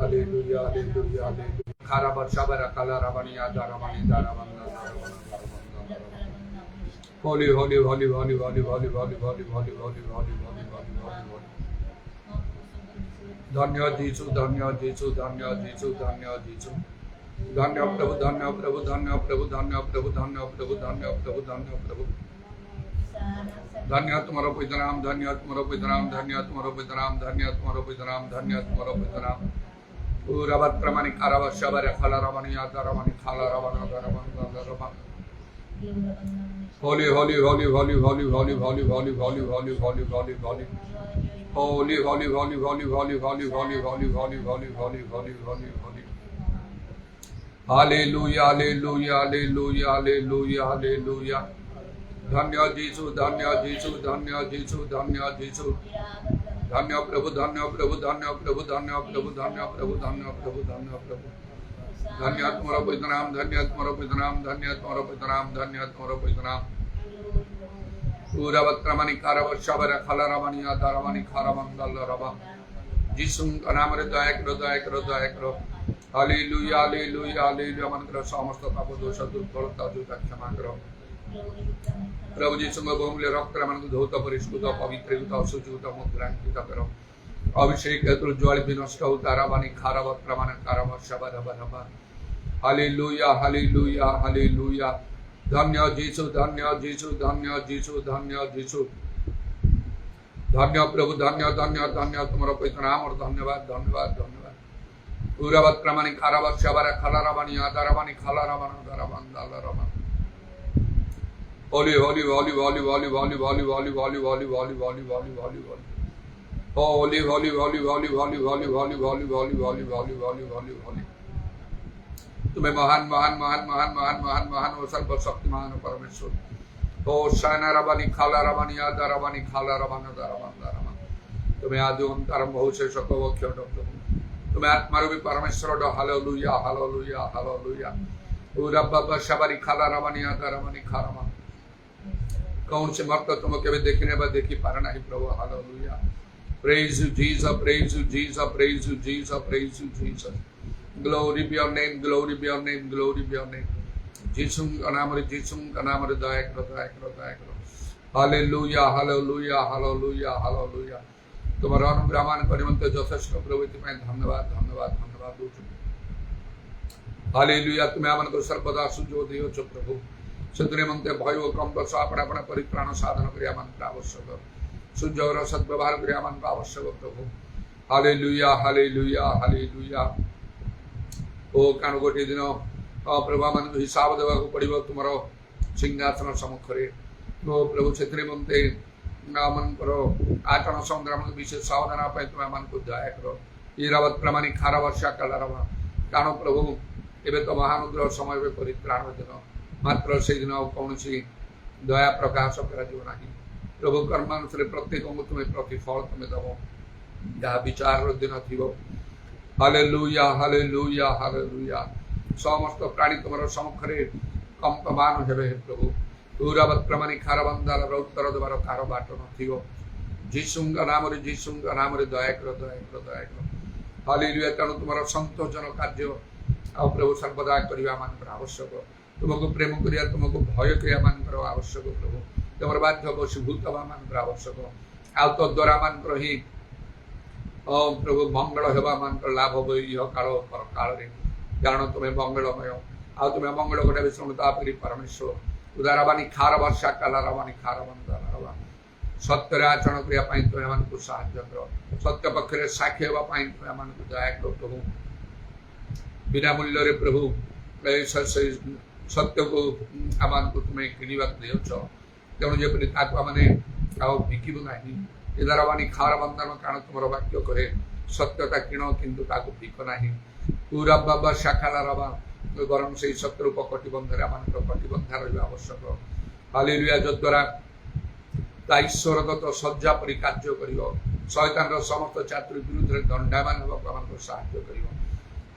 Hallelujah, hallelujah, hallelujah. Karabar Shabara Kala Rabani Adaramani Daramana. Holy, holy, holy, holy, holy, holy, holy, holy, holy, holy, holy, holy, holy, holy. Dhanya Jisu, Dhanya Jisu, Dhanya Jisu, Dhanya Jisu. Dhanya Prabhu, Dhanya Prabhu, Dhanya Prabhu, Dhanya Prabhu, Dhanya Prabhu, Dhanya Prabhu, Dhanya Prabhu. Dhanya Tumharo Pita Naam, Dhanya Tumharo Pita Naam, Dhanya Tumharo Pita Naam, Dhanya Tumharo Pita Naam, Dhanya Tumharo Pita Naam. Uravat Pramani Karavat Shabara Khala Ramani Adaramani Khala Ravana Daramani Daramani. Holy, holy, holy, holy, holy, holy, holy, holy, holy, holy, holy, holy, holy. Holy, holy, holy, holy, holy, holy, holy, holy, holy, holy, holy, holy, holy, holy. Hallelujah, hallelujah, hallelujah, hallelujah, hallelujah. Dhanya Jisu, Dhanya Jisu, Dhanya Jisu, Dhanya Jisu. Dhanya Prabhu, Dhanya Prabhu, Dhanya Prabhu, Dhanya Prabhu, Dhanya Prabhu, Dhanya Prabhu, Dhanya Prabhu. Dhanya Tumharo Pita Naam, Dhanya Tumharo Pita Naam, Dhanya Tumharo Pita Naam, Dhanya Tumharo Pita Naam. Uravat Ramani Karavat Shabara Khala Ramani Adaramani Kharamandala Rava. Jisum Kanamare Daya Karo, Daya Karo, Daya Karo. Hallelujah, hallelujah, hallelujah. Mantra Samasta Papa Dosha Durkolta Duta Kshama Karo. Prabhu Jisu Bhumle Rakta Ramananda Dhota Parishkuta Pavitra Yuta Sujuta Mudrankita Karo. Abhishek Yatul Jwal Vinashta Utaravani Kharavat Ramana Karavat Shabadabadaba. Hallelujah, hallelujah, hallelujah. Dhanya Jisu, Dhanya Jisu, Dhanya Jisu, Dhanya Jisu. Dhanya Prabhu, Dhanya, Dhanya, Dhanya, Tumharo Pita Naam aur Dhanyavad, Dhanyavad, Dhanyavad. Uravat Pramani Karavat Shabara Khala Ramani Adaramani Khala Ramana Daramandala Rama. Holy, holy, holy, holy, holy, holy, holy, holy, holy, holy, holy, holy, holy, holy, holy. Holy, holy, holy, holy, holy, holy, holy, holy, holy, holy, holy, holy, holy, holy. तुम्हें महान महान महान महान महान महान महान और सर्वशक्तिमान परमेश्वर ओ शाना रबानी खाला रबानी आदा रबानी खाला रबाना दारबाना रबाना तुम्हें आदि अंतरम बहुशेष कवक्ष्य डॉक्टर तुम्हें आत्मारूपी परमेश्वर डॉ हालेलुया हालेलुया हालेलुया ओ रब्बा शबरी खाला रबानी आदा रबानी खारमा कौन से मर्द तुम कभी देखने बा देखी पार नहीं प्रभु hallelujah praise you Jesus praise you Jesus praise you Jesus praise you Jesus glory be your name glory be your name glory be your name Jesus का नाम रे दया करो दया करो दया करो हालेलुया हालेलुया हालेलुया हालेलुया तुम्हारा अनुग्रहमान परिमंत যথেষ্ট प्रवृत्ति में धन्यवाद धन्यवाद धन्यवाद दो हालेलुया तुम्हें आमन को सर्वदा सुजो दियो च प्रभु सदरे मंते भय व कम बस अपना अपना परित्राण साधन क्रिया मन आवश्यक सुजो और सद्व्यवहार क्रिया मन आवश्यक प्रभु हालेलुया हालेलुया हालेलुया ओ काण गोटे दिन प्रभु मान हिसाब देवा पड़ो तुम सिंहासन सम्मुखें ओ प्रभु से मते आमर आचरण समुद्र विशेष सावधान तुम आम को दया कर ईरावत प्रमाणी खारा वर्षा काला रवा कारण प्रभु एवं तो महानुग्रह समय परित्राण दिन मात्र से दिन कौन दया प्रकाश कर प्रभु कर्मानुसार प्रत्येक को तुम्हें प्रतिफल तुम्हें दब जहाँ विचार दिन थी हालेलुया हालेलुया हालेलुया समस्त प्राणी तुम सम्मुखें कंपमान हे प्रभु ऊरावत प्रमाणी खार बंदार उत्तर देवार कार बाट नजीशुंग नाम दया कर दया कर दया कर हालेलुया तेणु तुम संतोषजनक कार्य आ प्रभु सर्वदा करवा मान आवश्यक तुमको प्रेम करिया तुमको भय करिया मान आवश्यक प्रभु तुम बाध्य वशीभूत हवा मान आवश्यक आ तो द्वारा मान ही प्रभु मंगल हेबा मान लाभ हो यह काल पर काल कारण तुम्हें मंगलमय आ तुम्हें मंगल घटा विष्णुता प्रिय परमेश्वर उदारवानी खार वर्षा काला रवानी खार बंदा सत्य आचरण क्रिया तुम्हें मान को साहाय्य कर सत्य पक्षे साक्षी होगापाई तुम्हें मान को दया कर प्रभु बिना मूल्य प्रभु सत्य को आम को तुम्हें किणवा देच तेणु जपरी मैंने बिकबू ना इदारवानी खार बंधन कारण तुम वाक्य कहे सत्यता किण किंतु बिक ना पूरा बाबा शाखाला रवा बरम से सत्य रूप कटिबंधर आम कटिबंधा रहा आवश्यक हालेलुया जद्वारा ईश्वरगत सज्जा परि कार्य कर शैतान समस्त चातुरी विरुद्ध दंडायमान होगा आम साहाय्य कर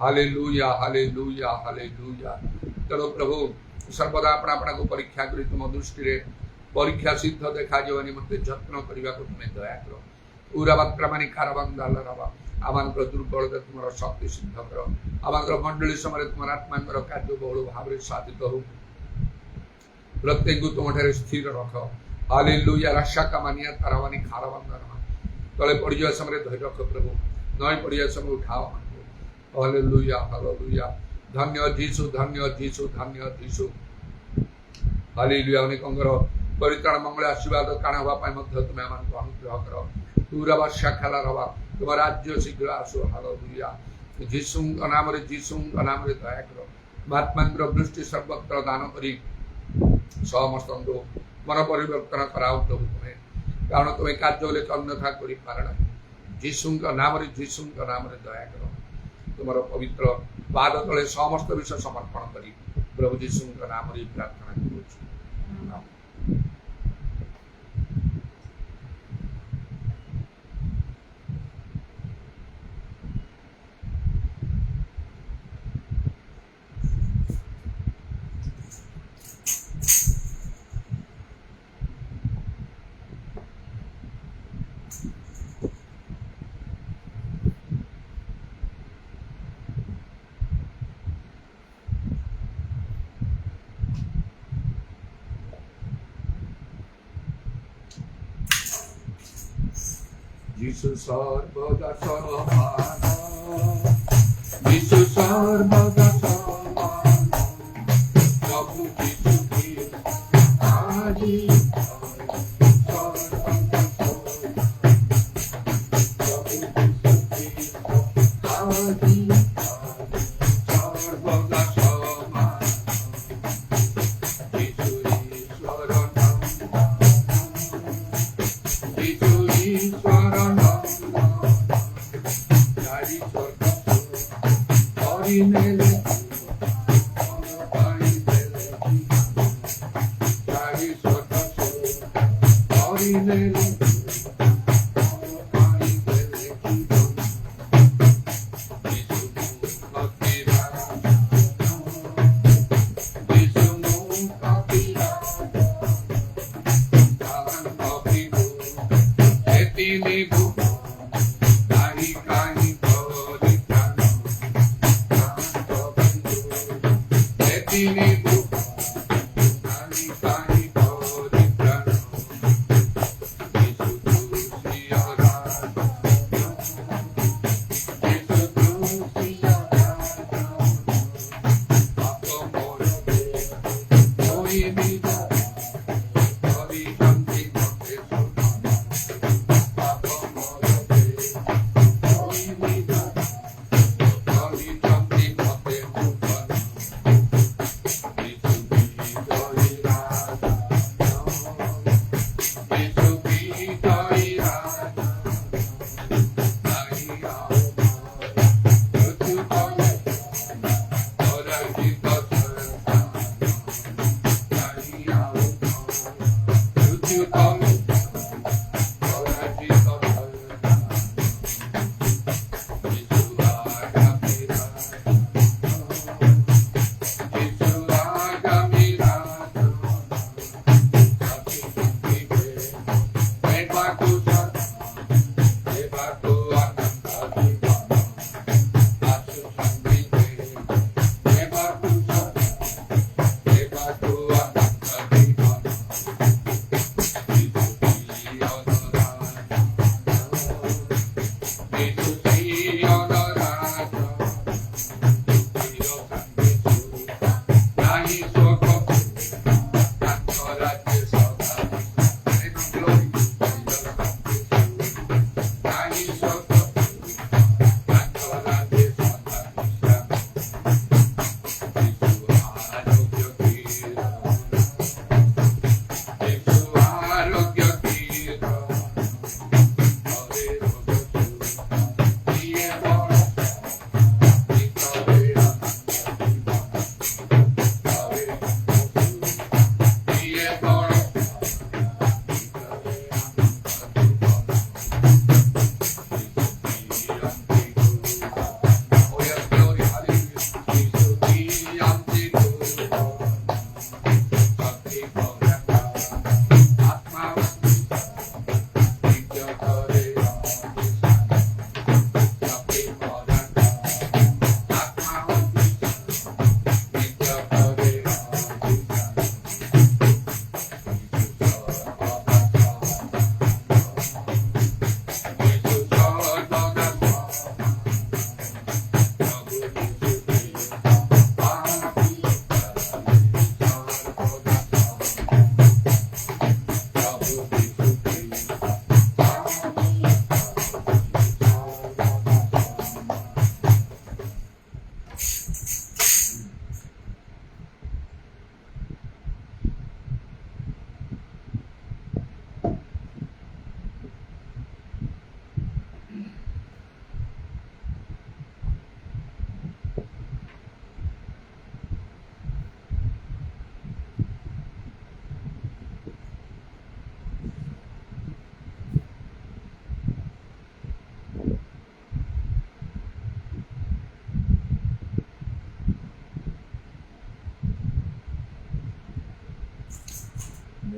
हालेलुया हालेलुया हालेलुया तेणु प्रभु सर्वदा अपना अपना को परीक्षा कर तुम दृष्टि परीक्षा सिद्ध देखा निमंते जत्न करने को तुम्हें दया कर उरावत प्रमाणी कारबंदाल रवा आमानकर दुर्बलता तुम शक्ति सिद्ध कर आमानकर मंडली समय तुम आत्मांकर कार्य बहुल भाव साधित हो प्रत्येक को तुम स्थिर रख हालेलुया रक्षा कामानिया तारावानी खाराबंधन तले पड़िया समय धैर्य रख प्रभु नई पड़िया समय उठाओ हालेलुया हालेलुया धन्य जीसु धन्य जीसु धन्य जीसु हालेलुया अनेकंगर परित्राण मंगल आशीर्वाद काण हवा तुम्हें अनुग्रह कर दूर शाखाला रवा तुम राज्य शीघ्र आसो हालेलुया जीसु नाम जीसु नाम दया कर महात्मांद्र दृष्टि सर्वत्र दान करी समस्त मन परिवर्तन कराओ प्रभु तुम्हें कारण तुम्हें कार्य अन्यथा कर पार जीसु नाम दया कर तुम पवित्र पाद तले समस्त विषय समर्पण करी प्रभु जीसु नाम प्रार्थना करुछु। जीसु सर्वदा समान जीसु सर्वदा समान प्रभु जीसु की आदि सर्वदा समान जीसु ईश्वर जीसु ईश्वर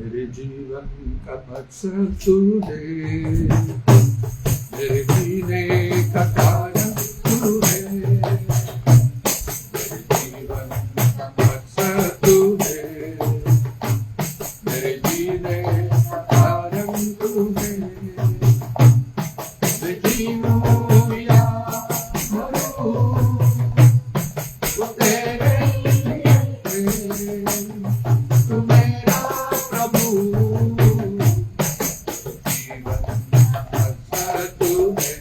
मेरे जीवन का मकसद तू है, मेरे जीने का कारण तू है, मेरे जीवन का मकसद तू है, मेरे जीने का कारण तू है, मैं जीऊं या मरूं वो तेरे लिए है, तू मेरा प्रभु, जीवन का मकसद तू है,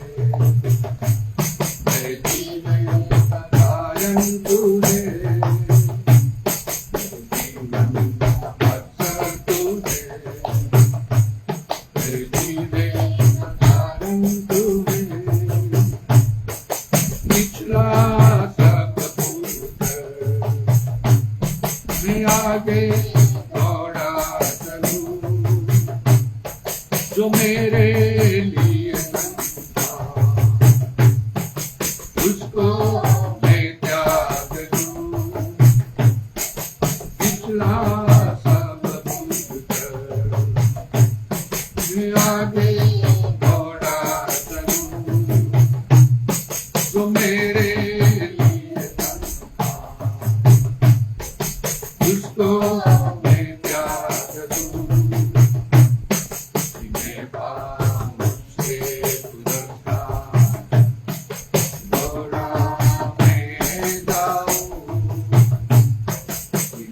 मेरे जीवन का कारण तू है, मेरे जीवन का मकसद तू है, मेरे जीवन का कारण तू है, निचला सब भूलकर मैं आगे दौड़ा चलूं, जो मेरे लिए था उसको मैं त्याग दूं, पिछला सब भूलकर मैं आगे दौड़ा चलूं, जो मेरे लिए था उसको मैं त्याग दूं, मैं पाऊं मुझसे पुरस्कार, दौड़ा मैं जाऊं,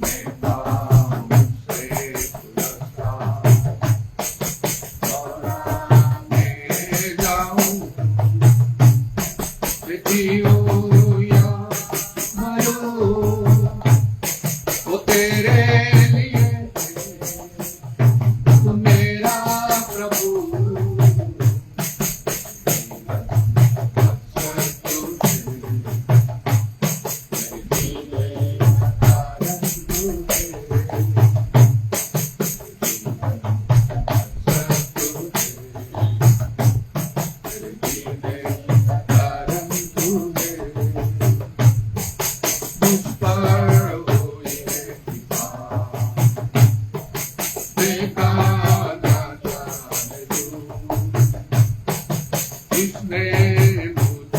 मैं पाऊं मुझसे पुरस्कार, दौड़ा मैं जाऊं, मैं जीऊं या मरूं वो तेरे लिए है, तू मेरा प्रभु, जीवन मकसद तू है, मेरे जीने का कारण तू है, जीवन मकसद तू है, मेरे जीने का कारण तू है, मुझ पर हुई है कृपा, देखा ना जाने दूं, किसने मुझे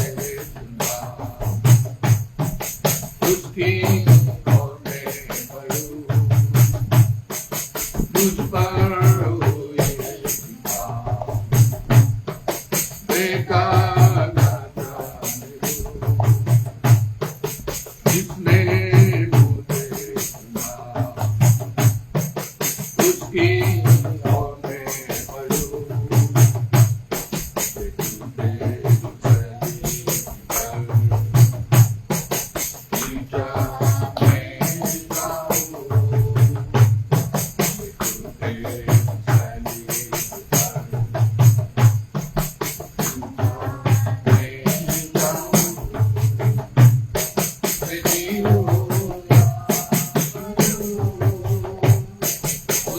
चुना, उसकी ओर मैं बढ़ूं, मुझ पर हुई है कृपा, देखा ना जाने दूं, जिसने मुझे चुना उसकी ओर मैं बढ़ूं,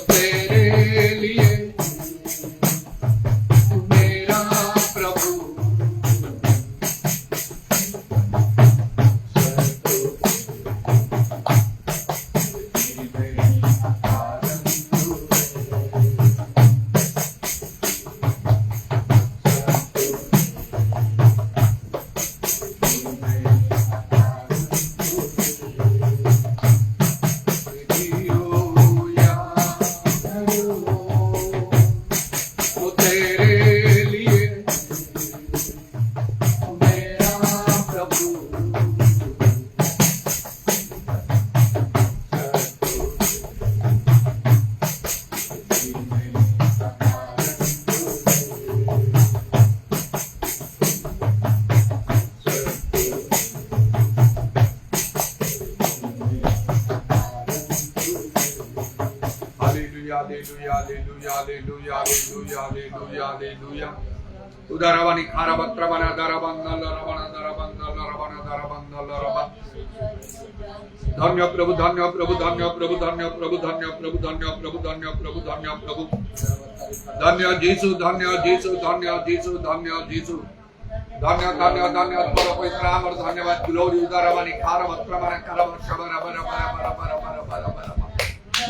तेरे लिए तू मेरा प्रभु, वो तेरे लिए तू मेरा प्रभु, hallelujah hallelujah hallelujah hallelujah hallelujah hallelujah उदारवानी खारा बत्रवाना दरबंदा लरबना दरबंदा लरबना दरबंदा लरबा धन्य प्रभु धन्य प्रभु धन्य प्रभु धन्य प्रभु धन्य प्रभु धन्य प्रभु धन्य प्रभु धन्य प्रभु धन्य यीशु धन्य यीशु धन्य यीशु धन्य यीशु धन्य धन्य धन्य बड़ा पवित्र नाम और धन्यवाद ग्लोरी उदारवानी खारा बत्रवाना खारा शबरा बरा बरा बरा बरा बरा बरा बरा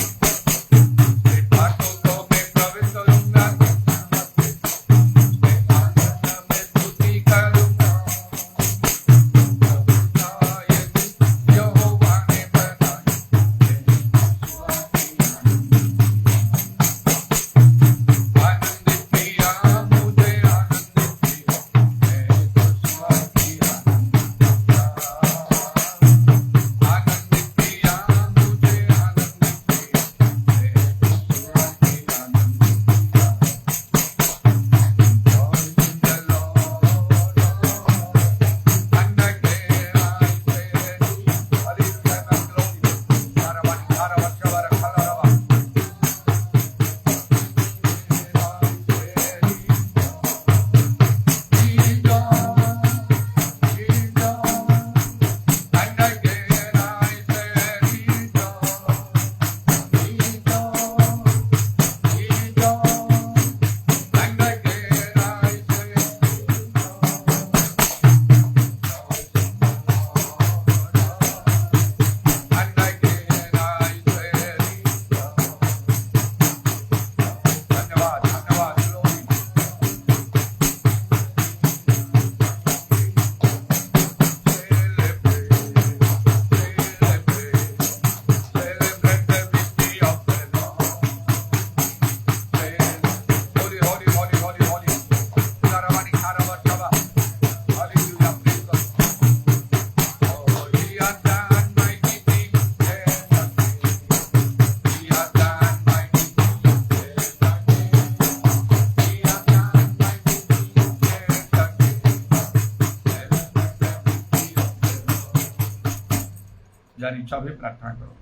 पाइबार इच्छा भी प्रार्थना करो।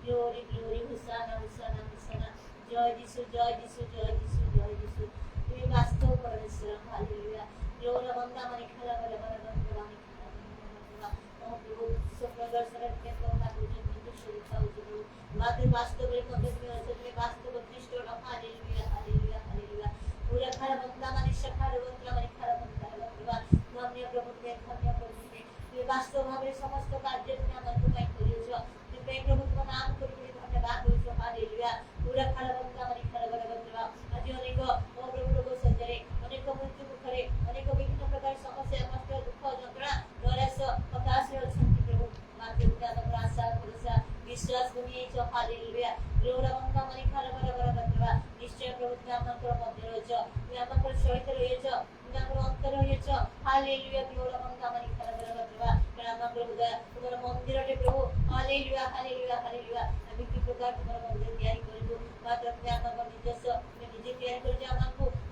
Glory, glory, Hosanna, Hosanna, Hosanna. Joy Jisu, joy Jisu, joy Jisu, joy Jisu. তুমি বাস্তব করেছিলাম, হালেলুয়া। Glory, বন্দা মানে খেলা বলে বলে বন্দা মানে খেলা বলে। ও প্রভু, সুপ্রদর্শনের ক্ষেত্রে তাকে কিন্তু সুরক্ষা হচ্ছে প্রভু। মাদের বাস্তবের মধ্যে তুমি আছো, তুমি বাস্তব দৃষ্ট রাখো, হালেলুয়া, হালেলুয়া, হালেলুয়া। পুরা খারা বন্দা মানে শাখার বন্দা মানে খারা বন্দা বন্দা। ধন্য প্রভু, ধন্য প্রভু। তুমি বাস্তবভাবে সমস্ত কার্য তুমি আমার তোমায় করিয়েছ। তুমি প্রভু তোমার নাম করি করি ধন্যবাদ বলছো, হালেলুয়া। পুরা খারা বন্দা মানে খারা বলে বন্দা। আজ অনেক ও প্রভু প্রভু সঞ্জরে অনেক মৃত্যু মুখরে অনেক বিভিন্ন প্রকার সমস্যা কষ্ট দুঃখ যন্ত্রণা নৈরাশ্য হতাশে অଛନ୍ତି প্রভু। মাকে উদ্যা তোমরা আশা ভরসা বিশ্বাস ঘুমিয়েছ, হালেলুয়া। glory বন্দা মানে খারা বলে বলে বন্দা। নিশ্চয় প্রভু তুমি আমাদের মধ্যে রয়েছ, তুমি আমাদের সহিত রয়েছ, তুমি আমার অন্তরে রয়েছ, হালেলুয়া। glory বন্দা মানে খারা বলে বন্দা। আমার প্রভু তোমার মন্দিরটে প্রভু, হালেলুয়া, হালেলুয়া, হালেলুয়া। আমি কি প্রকার তোমার মন্দির তৈরি করিব, মাত্র তুমি আমার নিজস্ব তুমি নিজে তৈরি করেছ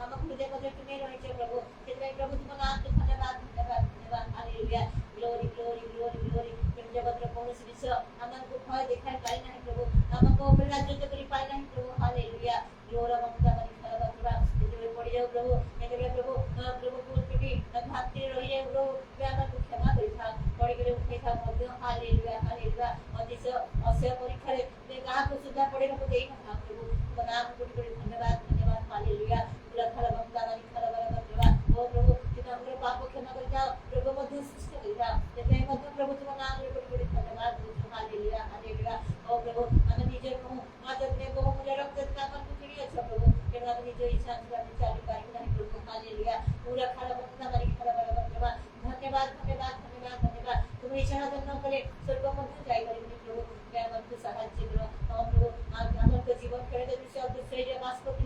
আমাকে হৃদয় মধ্যে তুমি রয়েছ প্রভু। সেটাই প্রভু তোমার নাম ধন্যবাদ, ধন্যবাদ, ধন্যবাদ, hallelujah. glory, glory, glory, glory। তুমি জগতের কৌশল জিনিস আমাকে ভয় দেখাই পাই নাই প্রভু, আমাকে অপরাজিত করি পাই নাই প্রভু, হালেলুয়া। glory বন্দা মানে খারা বন্দা। যেতে পড়ে যাও প্রভু, যেতে প্রভু প্রভু পুত্রটি ভাবতে রহিয়ে প্রভু তুমি আমাকে ক্ষমা করে থাক, পড়ে গেলে উঠে থাক মধ্যে, হালেলুয়া, হালেলুয়া। অতিশয় অসহ পরীক্ষারে তুমি কাহাকে সুদ্ধা পড়ে রাখো দেই না থাক প্রভু। তোমার নাম কোটি কোটি ধন্যবাদ, ধন্যবাদ, হালেলুয়া। পুরা খারা বন্দা মানে খারা বলা বন্দা। ও প্রভু তুমি আমাদের পাপ ক্ষমা করে দাও, প্রভু মধ্যে সৃষ্টি করে দাও। যেতে মধ্যে প্রভু তোমার নাম কোটি কোটি ধন্যবাদ বলছো, হালেলুয়া, হালেলুয়া। ও প্রভু আমি নিজের বহু মাঝে বহু মূল্য রক্ত আমাকে ফিরিয়েছ প্রভু, কিন্তু আমি নিজের ইচ্ছা আমি চালু পারি না প্রভু, হালেলুয়া। পুরা খারা বন্দা মানে খারা বলা বন্দা। ধন্যবাদ, ধন্যবাদ, ধন্যবাদ, ধন্যবাদ। তুমি ইচ্ছা জন্য করে স্বর্গ মধ্যে যাই করিনি প্রভু, তুমি আমাকে সাহায্য করো প্রভু। আমাকে জীবন ফেরে দেবে সব শরীরে বাস করতে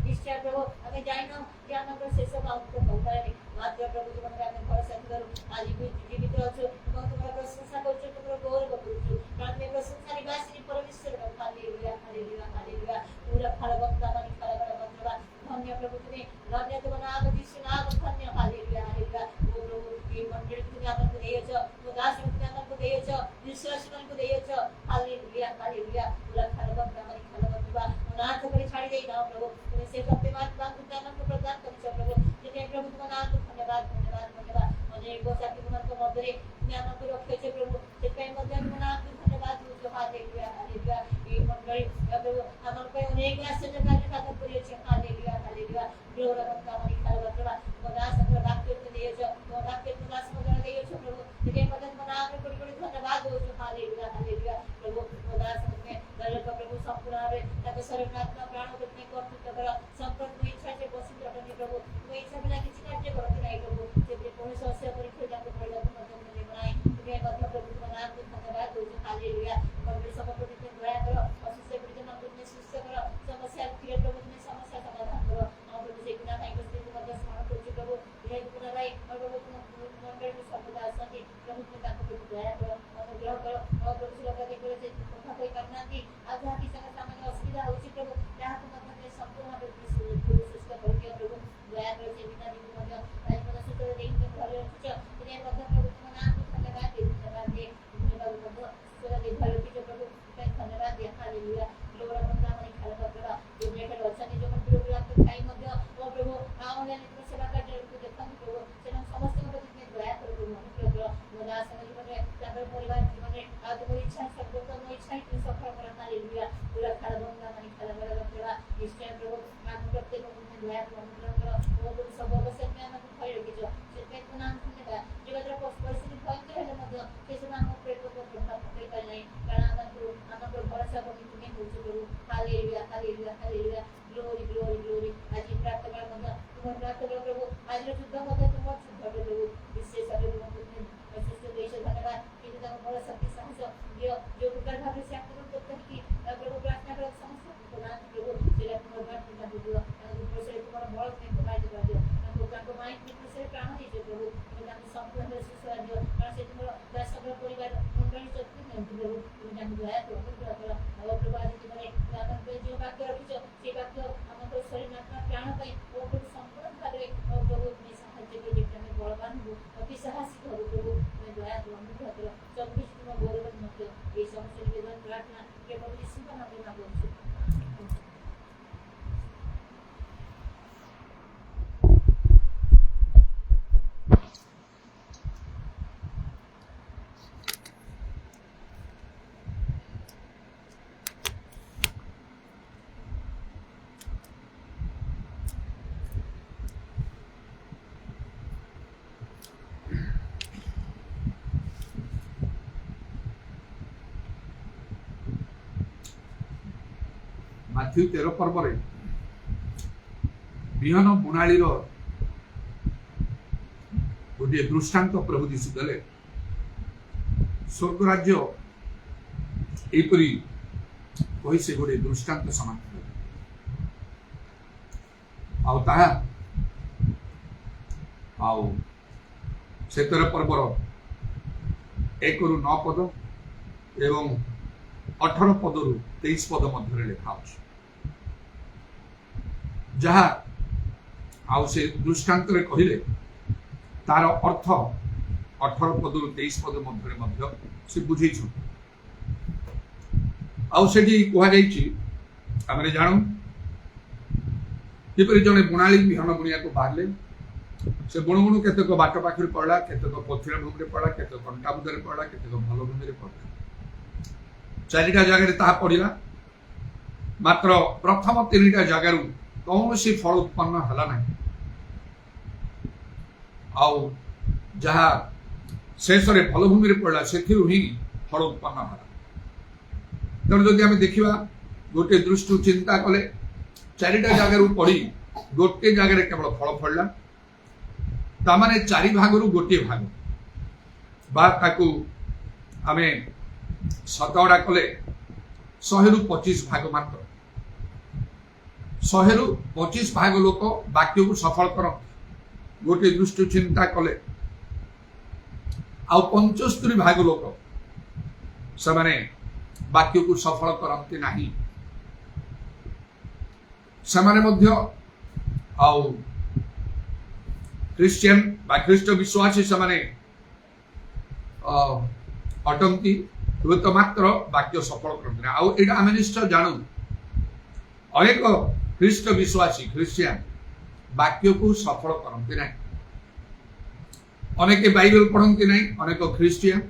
নিশ্চয় প্রভু আমি জানি না যে আমাকে সেসব আউট পৌঁছায়নি, মাত্র প্রভু তোমাকে আমি ভরসা করো। আজ জীবিত আছো এবং তোমরা প্রশংসা করছো, তোমরা গৌরব করছো, কারণ তুমি প্রশংসা নিবাসিনী পরমেশ্বর, হালেলুয়া, হালেলুয়া, হালেলুয়া। পুরা খারা বন্দা মানে খারা বলা বন্দা। ধন্য প্রভু তুমি, ধন্য তোমার নাম যিশু নাম ধন্য, হালেলুয়া, হালেলুয়া। ও প্রভু এই মন্দিরে তুমি আমাকে দিয়েছ, তো দাস তুমি আমাকে দিয়েছ, বিশ্বাস আমাকে দিয়েছ, হালেলুয়া, হালেলুয়া। পুরা খারা বন্দা মানে খারা বন্দা। অনাথ করে ছাড়ি দেই না প্রভু, তুমি সে সত্যবাদ বাক্যটা আমাকে প্রদান করেছ প্রভু। যেটা প্রভু তোমার নাম ধন্যবাদ, ধন্যবাদ, ধন্যবাদ। অনেক বছর তোমার মধ্যে তুমি আমাকে রক্ষেছ প্রভু, সেটাই মধ্যে তোমার নাম ধন্যবাদ বলছো, হালেলুয়া, হালেলুয়া। এই মন্ডলী প্রভু আমাকে অনেক আশ্চর্য কার্য সাধন করেছে, হালেলুয়া, হালেলুয়া। glory বন্দা মানে খারা বন্দা। তোমার দাস আমাকে বাক্যটা দিয়েছ, তোমার বাক্যের তোমার দাস আমাকে দিয়েছ প্রভু, সেটাই মধ্যে তোমার নাম কোটি কোটি ধন্যবাদ বলছো, হালেলুয়া, হালেলুয়া। প্রভু তোমার দাস আমাকে দয়ালু প্রভু সম্পূর্ণভাবে তাকে শরীর আত্মা প্রাণ তুমি কর্তৃত্ব করো, সম্পূর্ণ তুমি ইচ্ছা সে বসিত তুমি প্রভু, তুমি ইচ্ছা বিনা কিছু কার্য করতে নাই প্রভু। যেগুলি পরিষদ অসহ পরীক্ষা যাকে পরিবর্তন মধ্যে নেব নাই, তুমি এই কথা প্রভু তোমার নাম ধন্যবাদ বলছো, হালেলুয়া। মন্দির সভাপতি তুমি দয়া করো, অসুস্থ পরিজন তুমি সুস্থ করো, সমস্যা ফিরে প্রভু তুমি সমস্যা সমাধান করো। আমার প্রভু সেই গুণা ভাই বসতে তোমাকে স্মরণ করছি প্রভু, এই গুণা ভাই আমার প্রভু তোমার মন্দিরের সর্বদা আসନ୍ତି প্রভু, তুমি তাকে প্রভু দয়া করো, অনুগ্রহ করো। আমার প্রভু লোকাকে করেছে কথা কই কান্নাতি আর যাহা কি সঙ্গে সামান্য অসুবিধা হচ্ছে প্রভু, তাহাকে মধ্যে সম্পূর্ণভাবে সুস্থ করিও প্রভু, দয়া করে যে বিনা দিন মধ্যে তাই মধ্যে সুস্থ দেখতে ভালো হচ্ছে, তুমি এর মধ্যে প্রভু তোমার নাম ধন্যবাদ দিয়ে ধন্যবাদ দিয়ে ধন্যবাদ মধ্যে সুস্থ দিয়ে ভালো কিছু প্রভু তাই ধন্যবাদ দিয়ে, হালেলুয়া। glory বন্দা মানে খারা বন্দা। তুমি এখানে অছানি যখন প্রভু আপনি তাই মধ্যে ও প্রভু আমাদের তুমি সেবা কার্য দেখুন প্রভু, সেরকম সমস্ত মধ্যে তুমি দয়া করে প্রভু অনুগ্রহ করো। মোরা আসলে জীবনে তাদের পরিবার জীবনে তোমার ইচ্ছা সর্বোত্তম ইচ্ছাই তুমি সফল করো, হালেলুয়া। পুরা খারা বন্দা মানে খারা বন্দা। নিশ্চয় প্রভু আমি প্রত্যেক তুমি দয়া করে অনুগ্রহ করো, ও প্রভু সব অবস্থায় তুমি আমাকে ভয় রেখেছ, সেটাই তোমার নাম ধন্যবাদ। যোগাযোগ পরিস্থিতি ভয়ঙ্কর হলে মধ্যে সেই সময় আমার প্রত্যেক প্রভাব হতে পারে নাই, কারণ আমাকে ভরসা করি তুমি বলছো প্রভু, hallelujah, hallelujah, hallelujah. glory, glory, glory। আজ প্রার্থনার মধ্যে তোমার প্রার্থনা প্রভু, আজ যুদ্ধ মধ্যে তোমার যুদ্ধ হবে প্রভু, বিশেষভাবে তোমাকে তুমি সুস্থ দিয়েছো, ধন্যবাদ। কিন্তু তোমার বড় শক্তি সাহস দিও, যে প্রকার ভাবে সে আক্রমণ করতে কি প্রভু প্রার্থনা করার সমস্ত প্রদান প্রভু, সেটা তোমার প্রার্থনা দিও, আমাদের প্রসারে তোমার বড় তুমি প্রভাবিত করে দিও, আমাকে মাইন্ড প্রসারে প্রাণ দিয়েছো প্রভু, তুমি আমাকে সম্পূর্ণভাবে সুস্থ দিও, কারণ সে তোমার তার সকল পরিবার মন্ডলী চক্রি নেই প্রভু, তুমি আমাকে দয়া করো, অনুগ্রহ করো। প্রভু আজ জীবনে আমাকে যে বাক্য রয়েছে সেই বাক্য আমাদের শরীর আত্মা প্রাণ পাই ও करो 24 दिनों गौरव मत ये समस्त निवेदन प्रार्थना केवल यीशु का नाम में मांगो। ମାଥ୍ୟୁ 13 ପର୍ବରେ ବିହନ ବୁଣାଳିର ଗୋଟିଏ ଦୃଷ୍ଟାନ୍ତ ପ୍ରଭୁ ଯୀଶୁ ଦେଲେ। ସ୍ୱର୍ଗ ରାଜ୍ୟ ଏହିପରି କହି ସେ ଗୋଟିଏ ଦୃଷ୍ଟାନ୍ତ ସମାପ୍ତ କଲେ। ଆଉ ତାହା ଆଉ ସେ 13 ପର୍ବର 1ରୁ 9 ପଦ ଏବଂ 18 ପଦରୁ 23 ପଦ ମଧ୍ୟରେ ଲେଖା ଅଛି। ଯାହା ଆଉ ସେ ଦୃଷ୍ଟାନ୍ତରେ କହିଲେ ତାର ଅର୍ଥ 18 ପଦରୁ 23 ପଦ ମଧ୍ୟରେ ମଧ୍ୟ ସେ ବୁଝେଇଛନ୍ତି। ଆଉ ସେଠି କୁହାଯାଇଛି ଆମେ ଜାଣୁ କିପରି ଜଣେ ବୁଣାଳି ବିହନ ବୁଣିବାକୁ ବାହାରିଲେ। ସେ ବୁଣୁ ବୁଣୁ କେତେକ ବାଟ ପାଖରେ ପଡ଼ିଲା, କେତେକ ପଥର ଭୂମିରେ ପଡ଼ିଲା, କେତେକ କଣ୍ଟା ବୁଦାରେ ପଡ଼ିଲା, କେତେକ ଭଲ ଭୂମିରେ ପଡ଼ିଲା। 4ଟା ଜାଗାରେ ତାହା ପଡ଼ିଲା। ମାତ୍ର ପ୍ରଥମ 3ଟା ଜାଗାରୁ କୌଣସି ଫଳ ଉତ୍ପନ୍ନ ହେଲା ନାହିଁ। ଆଉ ଯାହା ଶେଷରେ ଭଲ ଭୂମିରେ ପଡ଼ିଲା ସେଥିରୁ ହିଁ ଫଳ ଉତ୍ପନ୍ନ ହେଲା। ତେଣୁ ଯଦି ଆମେ ଦେଖିବା ଗୋଟିଏ ଦୃଷ୍ଟିରୁ ଚିନ୍ତା କଲେ 4ଟା ଜାଗାରୁ ପଡ଼ି ଗୋଟିଏ ଜାଗାରେ କେବଳ ଫଳ ଫଳିଲା। ତାମାନେ 4 ଭାଗରୁ ଗୋଟିଏ ଭାଗ ବା ତାକୁ ଆମେ ଶତକଡ଼ା କଲେ 100ରୁ 25 ଭାଗ ମାତ୍ର। 100ରୁ 25 ଭାଗ ଲୋକ ବାକ୍ୟକୁ ସଫଳ କରନ୍ତି ଗୋଟିଏ ଦୃଷ୍ଟି ଚିନ୍ତା କଲେ। ଆଉ 75 ଭାଗ ଲୋକ ସେମାନେ ବାକ୍ୟକୁ ସଫଳ କରନ୍ତି ନାହିଁ। ସେମାନେ ମଧ୍ୟ ଆଉ ଖ୍ରୀଷ୍ଟିଆନ ବା ଖ୍ରୀଷ୍ଟ ବିଶ୍ୱାସୀ ସେମାନେ ଅଟନ୍ତି, ହୁଏତ ମାତ୍ର ବାକ୍ୟ ସଫଳ କରନ୍ତି ନା। ଆଉ ଏଇଟା ଆମେ ନିଶ୍ଚୟ ଜାଣୁ ଅନେକ ଖ୍ରୀଷ୍ଟ ବିଶ୍ୱାସୀ ଖ୍ରୀଷ୍ଟିଆନ ବାକ୍ୟକୁ ସଫଳ କରନ୍ତି ନାହିଁ। ଅନେକ ବାଇବେଲ ପଢନ୍ତି ନାହିଁ, ଅନେକ ଖ୍ରୀଷ୍ଟିଆନ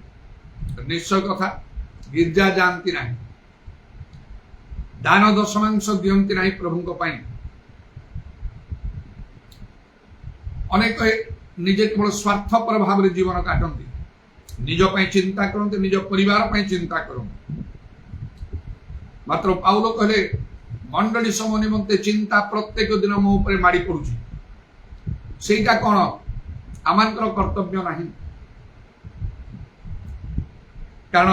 ନିଶ୍ଚୟ କଥା ଗିର୍ଜା ଯାଆନ୍ତି ନାହିଁ, ଦାନ ଦଶମାଂଶ ଦିଅନ୍ତି ନାହିଁ ପ୍ରଭୁଙ୍କ ପାଇଁ। ଅନେକ ନିଜେ କେବଳ ସ୍ୱାର୍ଥପର ଭାବରେ ଜୀବନ କାଟନ୍ତି, ନିଜ ପାଇଁ ଚିନ୍ତା କରନ୍ତି, ନିଜ ପରିବାର ପାଇଁ ଚିନ୍ତା କରନ୍ତି। ମାତ୍ର ପାଉଲ କହିଲେ ମଣ୍ଡଳୀ ସମୂହ ନିମନ୍ତେ ଚିନ୍ତା ପ୍ରତ୍ୟେକ ଦିନ ମୋ ଉପରେ ମାଡ଼ି ପଡୁଛି। ସେଇଟା କଣ ଆମଙ୍କର କର୍ତ୍ତବ୍ୟ ନାହିଁ? କାରଣ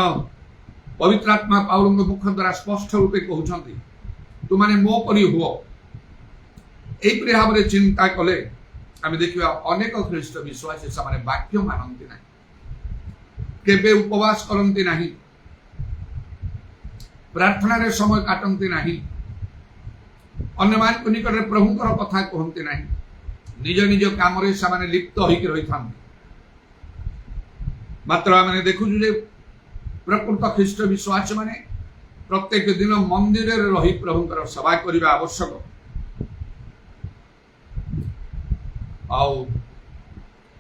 ପବିତ୍ର ଆତ୍ମା ପାଉଲଙ୍କ ମୁଖ ଦ୍ୱାରା ସ୍ପଷ୍ଟ ରୂପେ କହୁଛନ୍ତି ତୁମାନେ ମୋ ପରି ହୁଅ। ଏହିପରି ଭାବରେ ଚିନ୍ତା କଲେ ଆମେ ଦେଖିବା ଅନେକ ଖ୍ରୀଷ୍ଟ ବିଶ୍ୱାସୀ ସେମାନେ ବାକ୍ୟ ମାନନ୍ତି ନାହିଁ, କେବେ ଉପବାସ କରନ୍ତି ନାହିଁ, ପ୍ରାର୍ଥନାରେ ସମୟ କାଟନ୍ତି ନାହିଁ, ଅନ୍ୟମାନଙ୍କ ନିକଟରେ ପ୍ରଭୁଙ୍କର କଥା କୁହନ୍ତି ନାହିଁ, ନିଜ ନିଜ କାମରେ ସେମାନେ ଲିପ୍ତ ହୋଇକି ରହିଥାନ୍ତି। ମାତ୍ର ଆମେ ଦେଖୁଛୁ ଯେ ପ୍ରକୃତ ଖ୍ରୀଷ୍ଟ ବିଶ୍ୱାସୀ ମାନେ ପ୍ରତ୍ୟେକ ଦିନ ମନ୍ଦିରରେ ରହି ପ୍ରଭୁଙ୍କର ସେବା କରିବା ଆବଶ୍ୟକ। ଆଉ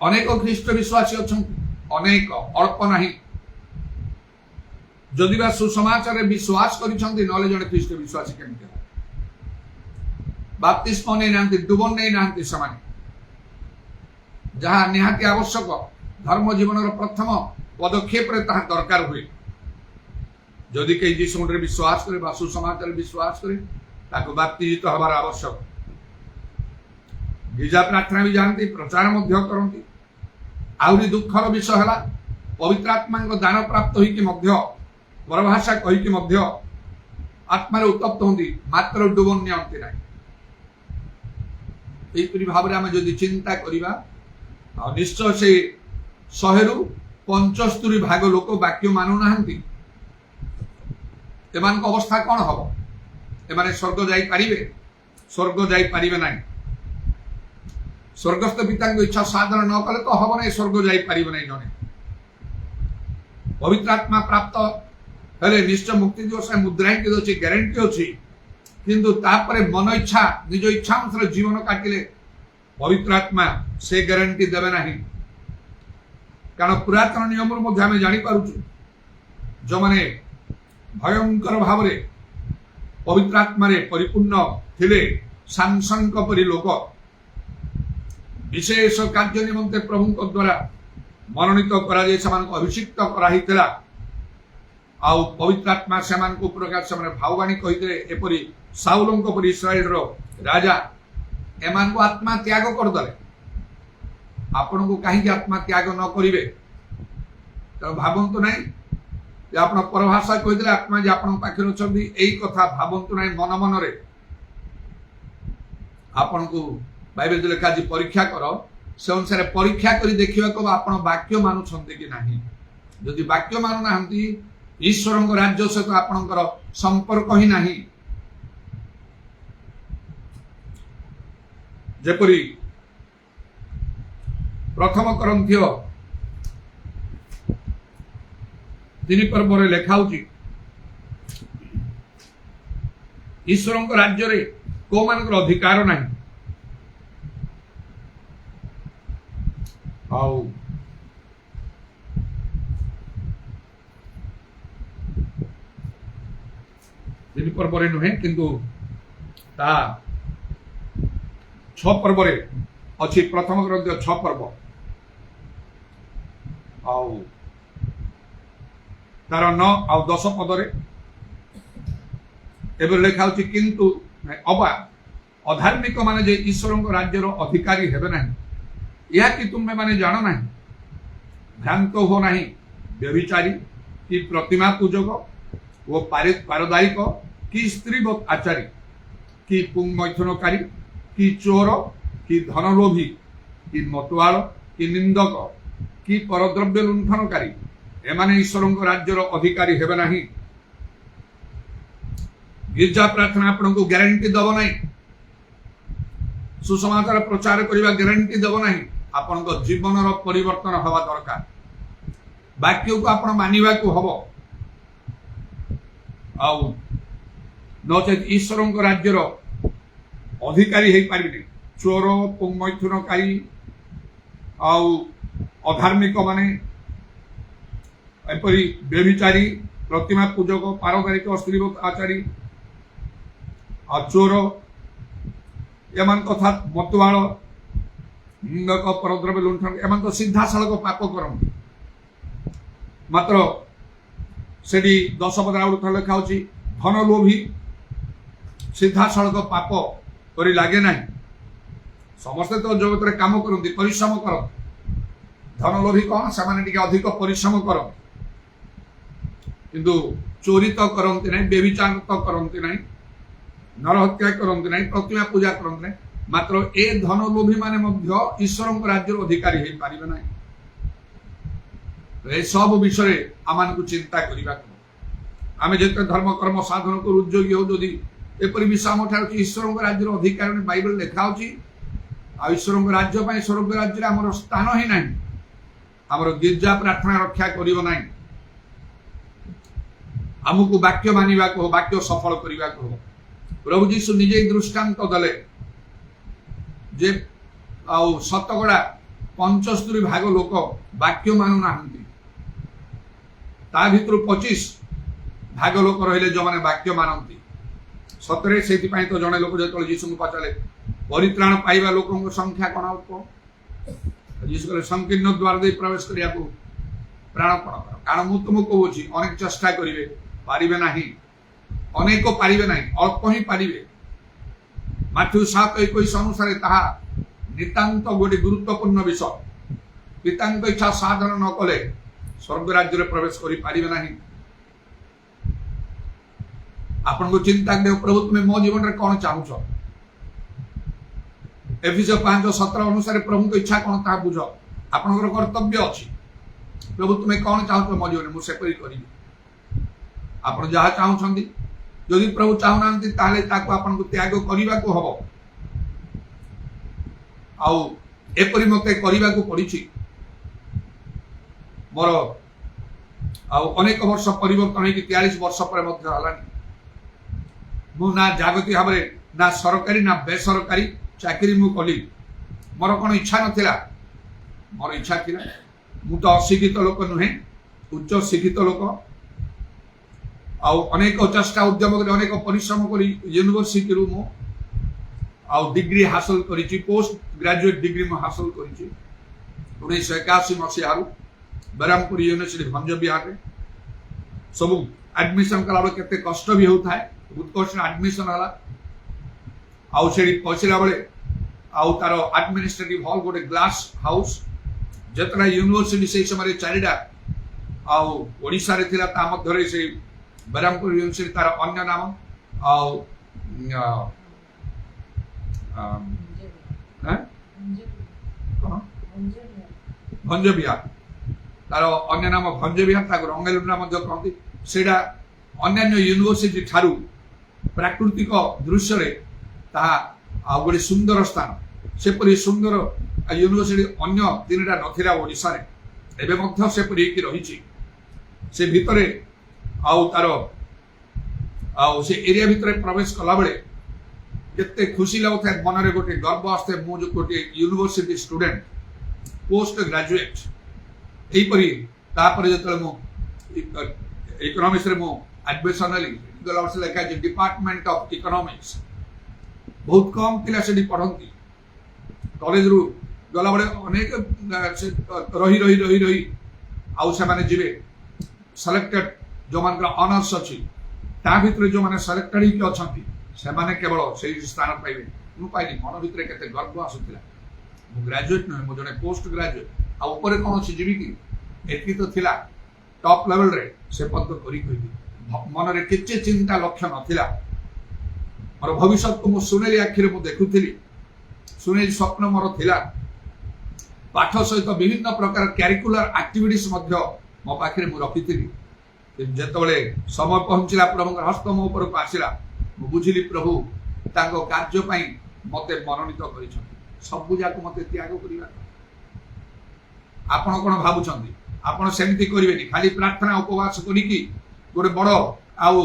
ଅନେକ ଖ୍ରୀଷ୍ଟ ବିଶ୍ୱାସୀ ଅଛନ୍ତି, ଅନେକ ଅଳ୍ପ ନାହିଁ, ଯଦି ବା ସୁସମାଚାରରେ ବିଶ୍ୱାସ କରିଛନ୍ତି ନହେଲେ ଜଣେ ଖ୍ରୀଷ୍ଟ ବିଶ୍ୱାସୀ କେମିତି ହେବ? ବାପ୍ତିସ୍ମ ନେଇନାହାନ୍ତି, ଡୁବ ନେଇନାହାନ୍ତି ସେମାନେ, ଯାହା ନିହାତି ଆବଶ୍ୟକ ଧର୍ମ ଜୀବନର ପ୍ରଥମ ପଦକ୍ଷେପରେ ତାହା ଦରକାର ହୁଏ। ଯଦି କେହି ଯୀଶୁରେ ବିଶ୍ୱାସ କରେ ବା ସୁସମାଚାରରେ ବିଶ୍ୱାସ କରେ ତାକୁ ବାପ୍ତିଜିତ ହେବାର ଆବଶ୍ୟକ। ଗିର୍ଜା ପ୍ରାର୍ଥନା ବି ଯାଆନ୍ତି, ପ୍ରଚାର ମଧ୍ୟ କରନ୍ତି। ଆହୁରି ଦୁଃଖର ବିଷୟ ହେଲା ପବିତ୍ର ଆତ୍ମାଙ୍କ ଦାନ ପ୍ରାପ୍ତ ହୋଇକି ମଧ୍ୟ ପରଭାଷା କହିକି ମଧ୍ୟ ଆତ୍ମାରେ ଉତ୍ତପ୍ତ ହୁଅନ୍ତି, ମାତ୍ର ଡୁବ ନିଅନ୍ତି ନାହିଁ। ଏହିପରି ଭାବରେ ଆମେ ଯଦି ଚିନ୍ତା କରିବା ଆଉ ନିଶ୍ଚୟ ସେ 100ରୁ 75 ଭାଗ ଲୋକ ବାକ୍ୟ ମାନୁନାହାନ୍ତି। ଏମାନଙ୍କ ଅବସ୍ଥା କଣ ହବ? ଏମାନେ ସ୍ୱର୍ଗ ଯାଇପାରିବେ? ସ୍ୱର୍ଗ ଯାଇପାରିବେ ନାହିଁ। ସ୍ୱର୍ଗସ୍ଥ ପିତାଙ୍କ ଇଚ୍ଛା ସାଧନ ନ କଲେ ତ ହବ ନାହିଁ, ସ୍ୱର୍ଗ ଯାଇପାରିବ ନାହିଁ ଜଣେ। पवित्र आत्मा प्राप्त हेले निश्चय मुक्ति दिवस मुद्रांकित अच्छी ग्यारंटी अच्छी किंतु तापरे मन इच्छा निज इच्छा अनुसार जीवन काटिले पवित्र आत्मा से ग्यारंटी देवे ना कारण पुरातन नियम आम जापर जो मैंने भयंकर भाव पवित्र आत्मा परिपूर्ण थिले सैमसन परी लोक विशेष कार्य निमंते प्रभु द्वारा मनोनीत कर अभिषिक्त कराइला आउ पवित्र आत्मा से प्रकार से भाववाणी कही एपरी साउलों परी इस्राएल राजा एमान को आत्मा त्याग करदे आपण को कहीं आत्मा त्याग न करेंगे तो भावतु ना आप परभाषा कहीदे आत्मा जे आप पाखे अच्छा यही कथा भावतु ना मन मन आपण को बाइबल लिखा जी परीक्षा कर से अनुसार परीक्षा कर देखा को आप वाक्य मानुंट कि ना जदि वाक्य मानुना ईश्वर राज्य सहित आपणकर संपर्क ही नहीं जेपरी प्रथम करंथीय 3 पर्व लेखा ईश्वर राज्य रे को मान अधिकार नहीं आउ तीन पर्व नुहे किंतु ता 6 पर्व अच्छी प्रथम ग्रंथ 6 पर्व आउ तार 9 आउ 10 पदरे एबे लेखा किंतु अबा अधार्मिक माने जे ईश्वर राज्यर अधिकारी हेबे नहीं यह कि तुम्हें माने जानो नहीं भ्रांत हो नहीं व्यभिचारी कि प्रतिमा पूजक वो पारदायिक कि स्त्री आचारी कि पुंगमैथुनकारी कि चोर कि धनलोभी कि मतुआल कि निंदक कि परद्रव्य लुंठनकारी एमाने ईश्वर राज्यर अधिकारी हेबे नहीं गिरजा प्रार्थना आपण को ग्यारंटी दब नहीं सुसमाचार प्रचार करने ग्यारंटी दब नहीं आपण जीवन परिवर्तन हवा दरकार वाक्य को आपण मानिबा को हबो आउ नचेत ईश्वर राज्यर अधिकारी हो पारे चोर पुंगमैथुनकारी आउ अधार्मिक माने एपरी व्यभिचारी प्रतिमा पूजक पारदायिक स्त्री आचारी आ चोर एमान कथा मतुआल निंदक परद्रव्य लुंठन एमान तो सीधा सड़क पाप करती मात्र से 10 पद लेखा धन लोभी सीधा सड़क पाप कर लगे ना समस्ते तो जगत में कम करती परिश्रम कर धन लोभी कौन से अधिक परिश्रम कर किंतु चोरी तो करती ना व्यभिचार तो करती ना नरहत्या करती ना प्रतिमा पूजा करते ना मात्र ए धन लोभी माने ईश्वर राज्य अधिकारी हो पारे ना ए सब विषय आम को चिंता करने आम जिते धर्म कर्म साधन को उद्योगी हो जदि एपरी विषय आम ठार ईश्वर राज्य अधिकार बाइबल लिखा ईश्वर राज्य स्वर्ग राज्य आम स्थान ही ना आमर गिरजा प्रार्थना रक्षा करना आमको वाक्य मानिबा को वाक्य सफल करने को प्रभु जीशु निजे दृष्टांत देले जे शतकड़ा 75 भाग लोक वाक्य मानु ना ता भितर 25 भाग लोक रहिले जो माने वाक्य मानती सतरे से तो जड़े लोक जो जीशु को पचारे परित्राण पाइबा लोक संख्या कौन अल्प जीशु कहले संकीर्ण द्वार दे प्रवेश करिया को प्राणपण कर कारण मु तुमको कहूँ अनेक चेष्टा करेंगे पारिबे नहीं अनेक पारिबे नहीं अल्प ही पारिबे माथ्यू 7:21 अनुसार ताहा नितांत गोटे गुरुत्वपूर्ण विषय पितांक इच्छा साधन न कले स्वर्ग राज्य प्रवेश करि पारिबे नहीं आपन को चिंता दे प्रभु तुम्हें मो जीवन रे कौन चाहूछ एफिसियंस 5:17 अनुसार प्रभु को इच्छा कौन ता बुझ आपन कर्तव्य अच्छी प्रभु तुम्हें कौन चाहूछ मो जीवन मुझे सेपरी करी आपन जहाँ चाहूछंदी यदि प्रभु चाहूना ताले ताको आपन को त्याग करने को हम आउ एपरी मते करने को पड़ी मोर अनेक वर्ष परिवर्तन हो 43 वर्ष पर मु ना जागतिक भाव ना सरकारी ना बेसरकारी चाकरी मु कली मोर कौन इच्छा नथिला मोर इच्छा थिला मु तो अशिक्षित लोक नुहे उच्च शिक्षित लोक अनेक चेष्टा उद्यम कर अनेक परिश्रम कर यूनिवर्सिटी रु मु डिग्री हासिल करी पोस्ट ग्रेजुएट डिग्री मु हासिल करी 1981 मसीह बरामपुर यूनिवर्सिटी भंज बिहार सब एडमिशन कला बेले केते कष्ट भी होता है उत्कर्ष एडमिशन है पहुंचला बेले तार एडमिनिस्ट्रेटिव हॉल गोटे ग्लास हाउस जितना यूनिवर्सिटी से समय चारिटा ओडिशा रे थिला ता मध्य से बरामपुर यूनिवर्सिटी तार अन्य नाम भंज बिहार तार अन्य नाम भंज विहार रंगेलुंडा कहती सेटा अन्य यूनिवर्सिटी ठारू प्राकृतिक दृश्य गोटे सुंदर स्थान सेपरी सुंदर यूनिवर्सिटी अन्य तीन टा नथिला ओडिशा रे एबे मध्य सेपरी की रही से भितरे तार से एरिया भितरे प्रवेश कला बेले केते खुशी लगुता है मन रे गोटे गर्व आसते मु जो गोटे यूनिवर्सिटी स्टूडेंट पोस्ट ग्रेजुएट यहीपरी जो मु इकोनॉमिक्स रे मु एडमिशन ली लिखा डिपार्टमेंट ऑफ इकोनॉमिक्स बहुत कम पिला से पढ़ती कॉलेज रु गला बड़े अनेक रही रही रही रही आउ से माने जिवे सिलेक्टेड जो मान ऑनर्स अच्छी ता भितर जो माने सिलेक्टेड ही अछंती से माने केवल से स्थान पाइबे मु पाइली मन भितर केते गर्व आसुतिला मु ग्रेजुएट न मु जने पोस्ट ग्रेजुएट आ ऊपर कौन अच्छी जीवी कि एति तो थिला टॉप लेवल रे से पद करी मन रे किछि चिंता लक्ष्य नथिला मोर भविष्य को मु सुनेली आखिर मु देखुथिली सुनेली स्वप्न मोर थिला पाठ सहित विभिन्न प्रकार कैरिकुलर एक्टिविटीज मध्य मो पाखरे मु रखिथिली जेतबेले समय पहुंचला प्रभु हस्त मो ऊपर को आसिला मु बुझिली प्रभु तांको कार्य पई मते मनोनीत करिछन सब जाक मते त्याग करिवा आपण कोन भाबुछंती आपण सेमती करिवेनी खाली प्रार्थना उपवास करिकी गोटे बड़ आउ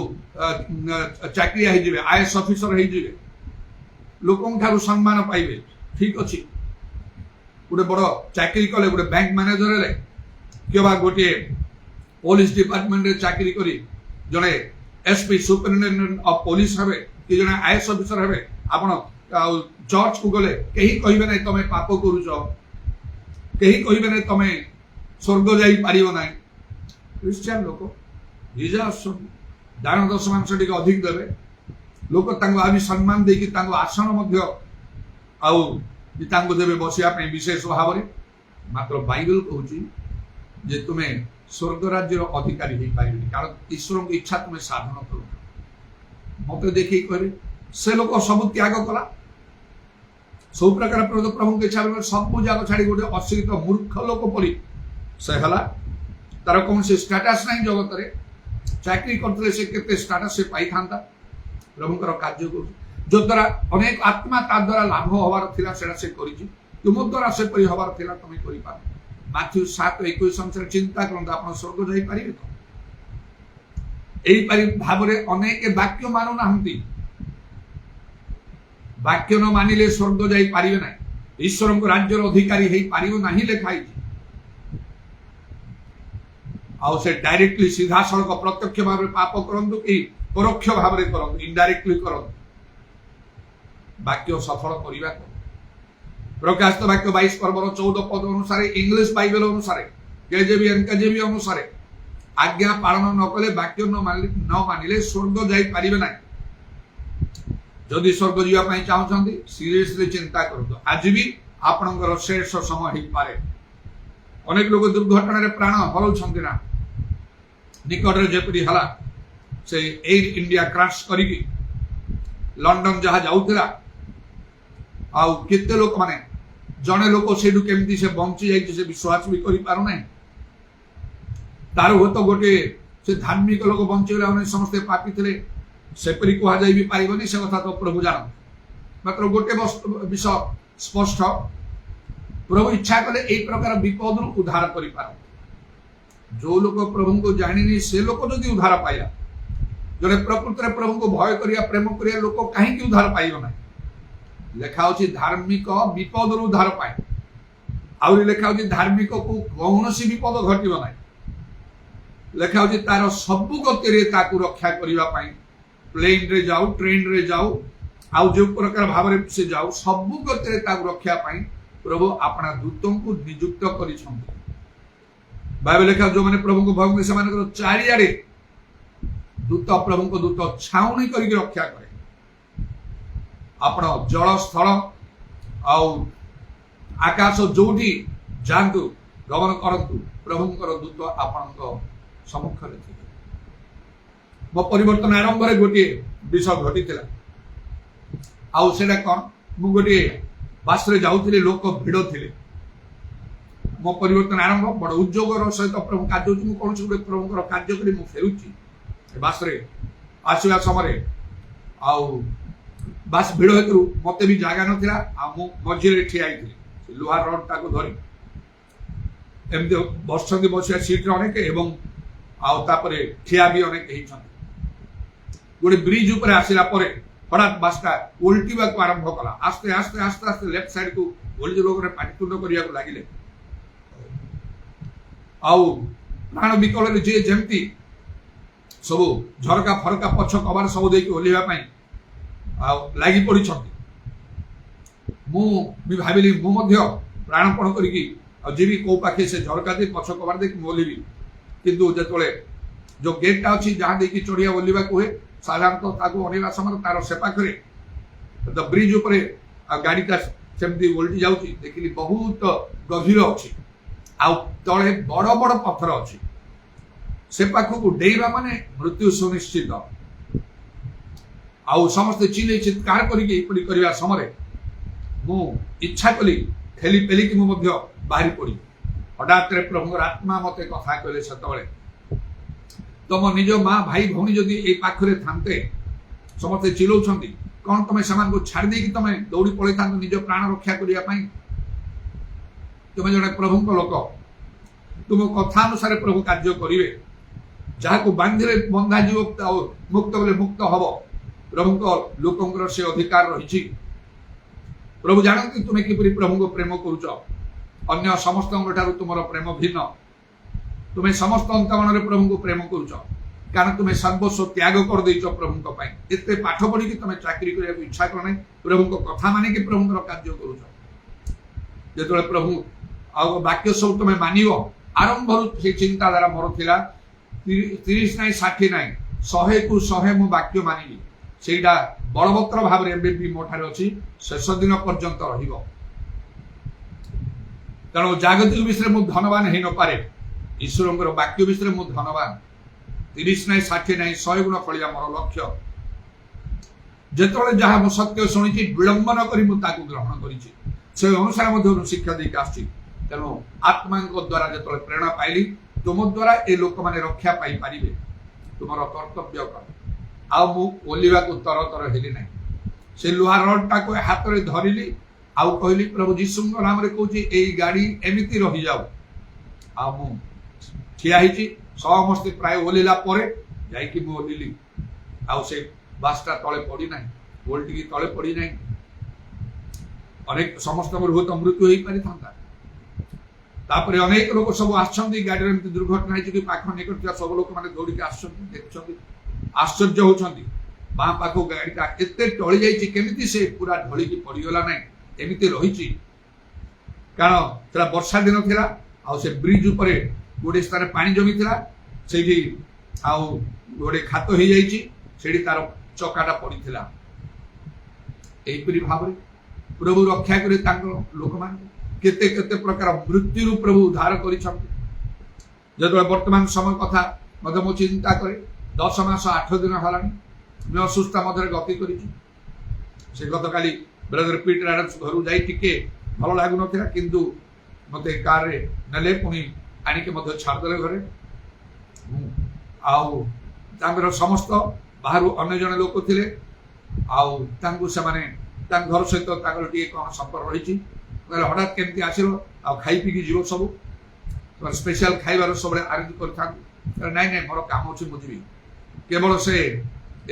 चाकरी हो जिवे आईएएस ऑफिसर हो जिवे लोकन ठारू सम्मान पाइबे ठीक अछि गोटे बड़ चाकरी कले गोटे बैंक मैनेजर रे केबा गोटे पुलिस डिपार्टमेंट रे चाकरी करी जने एसपी सुपरिटेंडेंट ऑफ पुलिस हबे कि जने आईएएस ऑफिसर हबे आपण चर्च को गले केही कहिबे नै तमे पाप करूछो केही कहिबे नै तमे स्वर्ग जाई पारिबो नै क्रिश्चियन लोक जीसस दान दशमांश टिके अधिक देवे लोक तांको आदि सम्मान देकी तांको आसन मध्य आउ तांको देवे बसिया पे विशेष भाव रे मात्र बाइबल कहूची जे तुमे स्वर्ग राज्य रो अधिकारी हे पाइबे कारण ईश्वर की इच्छा तुमे साधन करो मते देखि करे से लोक सब त्याग कला सब प्रकार प्रभु के इच्छा सब जाग छाड़ी गोटे अशिक्षित मूर्ख लोक परी से हला तार कौन से स्टेटस नहीं जगत रे चाकरी करते से केते स्टेटस से पाई थांता प्रभुकर कार्य को जो द्वारा अनेक आत्मा ता द्वारा लाभ होवार थिला सेडा से करिछि तुम द्वारा से परि होवार थिला तुम करि पार माथ्यू 7:21 अनुसार चिंता करंता आपण स्वर्ग जाई पारिबे तो एई परि भाव रे अनेक वाक्य मानु नाहंती वाक्य न मानिले स्वर्ग जाई पारिबे ना ईश्वर को राज्य रो अधिकारी हेई पारिबो नाही लेखाई आउ से डायरेक्टली सीधा सड़क प्रत्यक्ष भाव में पाप करंतु कि परोक्ष भाव में करंतु इनडायरेक्टली करंतु वाक्य सफल करिबा प्रकाशित वाक्य 22 पर्व 14 पद अनुसार इंग्लिश बाइबल अनुसार केजेबी एनकेजेबी अनुसार आज्ञा पालन न कले वाक्य न मानिले स्वर्ग जाई पारिबे ना जदि स्वर्ग जीवा पई चाहउछंती सीरियसली चिंता करंतु आज भी आपनकर शेष समय ही पारे अनेक लोग दुर्घटना रे प्राण हरउछंती ना निकट रे जेपरी हला से एयर इंडिया क्रैश करिकी लंडन जहा जाउतला आउ केते लोक माने जने लोक सेडु केमती से बंची जाई से विश्वास भी करि पारु नै तार हो तो गोटे से धार्मिक लोक बंची गला ने समस्त पापी थिले सेपरी को जाई भी पारिबनी से कथा तो प्रभु जान मात्र गोटे विषय स्पष्ट प्रभु इच्छा कले एक प्रकार विपद उद्धार करि पार जो लोक प्रभु को जानी से लोक जदि उद्धार पाइला जड़े प्रकृति प्रभु को भय करिया प्रेम करिया लोक कहीं उद्धार पाइब ना लेखा होची धार्मिक विपद उद्धार पाए आउरी लेखा होची धार्मिक को कौनसी विपद घटिब ना लेखा होची तार सबु गति रे ताकू रक्षा करिवा पाई प्लेन रे जाऊ ट्रेन रे जाऊ आउ जो प्रकार भाव रे से जाऊ सबु गति रे ताकू रक्षा पाई प्रभु अपना दूतों को नियुक्त करिसंती बाइबल लेखा जो माने प्रभु को भक्त से माने चारियाडे दूत प्रभु को दूत छाउनी करके रक्षा करे आपण जल स्थल आउ आकाश जोटी जानतु गमन करतु प्रभुंकर दूत आपण सम्मुख रे थिले मो परिवर्तन आरंभ रे गोटे विषय घटी थिला आउ सेडा कोन मु गोटे बास रे जाउथिले लोक भिड़ थिले मो परिवर्तन आरंभ बड़ उद्योगर सहित प्रभु कार्य मु कौन गोटे प्रभुंकर कार्य करी मु फेरुची बास रे आसवा समय आउ बास भिड़ हेतु मते भी जागा नथिला आ मु मझिरे ठिया आइथिली लोहार रड ताको धरी एमते बसंती बसिया सीट रे अनेक एवं आउ तापरे ठिया भी अनेक हेइछन गोटे ब्रिज ऊपर आसिला परे हठात बासटा उल्टीबा को आरंभ कला आस्ते आस्ते आस्ते आस्ते लेफ्ट साइड को ओल्टी लोग रे पाटितुंड करिया को लागिले आउ प्राण विकल जे जेमती सब झरका फरका पछ कबार सब देकी ओलिवा पई आ लागि पड़ी छथि मु भी भाबिली मु मध्य प्राणपण करिकी आ जीवी को पाखे से झरका दे पछ कबार देकी ओलिबी किंतु जेतले जो गेट ता अछि जहां देकी चढ़िया ओलिवा को हे साधारणतः ताको अनेला समय तार से पाखरे द ब्रिज ऊपर गाड़ी का सेमती ओल्टी जाउची देखिली बहुत गभीर अछि आ तळे बड़ बड़ पत्थर अछि से पाखक डेइबा माने मृत्यु सुनिश्चित आउ समस्त चिल्ले चित्कार करिके इपरि करिवा समय मु इच्छा कली ठेली पेली कि मु मध्य बाहरी पड़ी हठात रे प्रभु आत्मा मते कथा कहले सेतबेले तुम निज माँ भाई भौणी जदि ए पाखरे थांते समस्ते चिल्लाउछंती कौन तुम सेमान को छाड़ दे कि तुम दौड़ी पड़े था निज प्राण रक्षा करिया पई तुम जड़े प्रभु को लोक तुम कथा अनुसार प्रभु कार्य करिवे जहा को बांधिले बंधा जीव मुक्त बोले मुक्त हब प्रभु को लोकंकर से अधिकार रही प्रभु जानती तुम्हें किपरि प्रभु को प्रेम करुच अन्य समस्त तुम प्रेम भिन्न तुम्हें समस्त अंतगण रे प्रभु को प्रेम करुच कारण तुम्हें सर्वस्व त्याग कर देइछ प्रभु को पई एते पाठ पढ़ी कि तुम्हें चाकरी करिया को इच्छा कर नै प्रभु को कथा माने कि प्रभु को कार्य करुच जेतले प्रभु आ वाक्य सब तुम्हें मानियो आरंभ से चिंताधारा मोर थिला 30 नहीं 60 नहीं 100 को 100 मु वाक्य मानिली सेटा बलवत्र भाव रे भी मोठारे अछि शेष दिन पर्यंत रहिबो कारण जागतिक विषय मु धनवान हे न पारे ईश्वरंकर वाक्य विषय मु धनवान 30 नहीं 60 नहीं 100 गुण फलिया मोर लक्ष्य जेतले जहा मु सत्य सुनिछि विलंबन करी मु ताकू ग्रहण करिछि से अनुसार मध्य शिक्षा देके आछि तेनो आत्मा को द्वारा जेतले प्रेरणा पाइली तुम द्वारा ए लोक माने रक्षा पाई पारिबे तुमरो कर्तव्य कर आ मु ओलिवा को तर तर हेली नै से लोहा रडटा को हाथ रे धरिली आउ कहली प्रभु यीशु नाम रे कहूची ए गाड़ी एमिति रहि जाऊ आ मु ठिया हिची समस्त प्राय ओलिला परे जाई कि मु ओलिली आउ से बासटा तळे पड़ी नै ओल्टी की तळे पड़ी नै अनेक समस्त बहुत मृत्यु होई पारि थांता तापरे अनेक लोक सब आछंती गाड़ी रे दुर्घटना है कि पाख निकट सब लोक माने दौड़ी के आछंती देखछंती आश्चर्य होछंती बा पाखो गाड़ीटा एते टळी जाईची केमिति से पूरा ढळी की पड़ी गला नै एमिति रहिची कारण तरा वर्षा दिन थिला आ से ब्रिज ऊपर गोटे स्थान पानी जमी थिला सेठी आ गोटे खातो हो जाईची सेठी तार चकाटा पड़ी थिला एई परि भाव रे प्रभु रक्षा करे तांको लोक मान केते केते प्रकार मृत्यु प्रभु उद्धार करिछंती जदो वर्तमान समय कथा मते मो चिंता करे 10 मास 8 दिन हलानी मैं असुस्थ मधुर गति करिछि से गतकाली ब्रदर पीटर एडम्स घर जाई टिके भल लागु नथिला किंतु मते कार रे नले पुनी आनी के मधुर छाड़ देले घरे आउ तांगर समस्त बाहर अन्य जने लोक थिले आउ तांगु से माने तांग घर सहित तांगर टिके कोन संपर्क रहिछि हठात केमती आसिलो आ खाई पी जीव सब তোমার স্পেশাল খাইবার सब आयोजन कर नाई नाई मोर काम अच्छे मुझी केवल से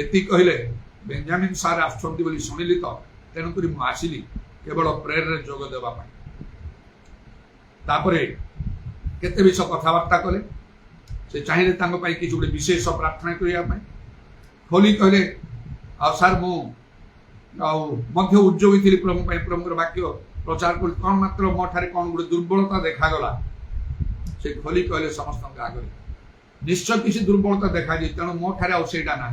एति कहले बेंजामिन सार आसुँच बोली शुणिली तो तेणुक मुझे केवल प्रेयर रे जोग देवा तापरे केते विषय कथबार्ता कले से चाहिए किसी गोटे विशेष प्रार्थना करने खोली कहले आ सार मध्य उद्योगी थी प्रभु प्रभुर वाक्य प्रचार कर कौन मात्र मो ठारे कौन गोटे दुर्बलता देखागला से खोली कहले समस्त आगे निश्चय किसी दुर्बलता देखा तेणु मो ठारे आईटा ना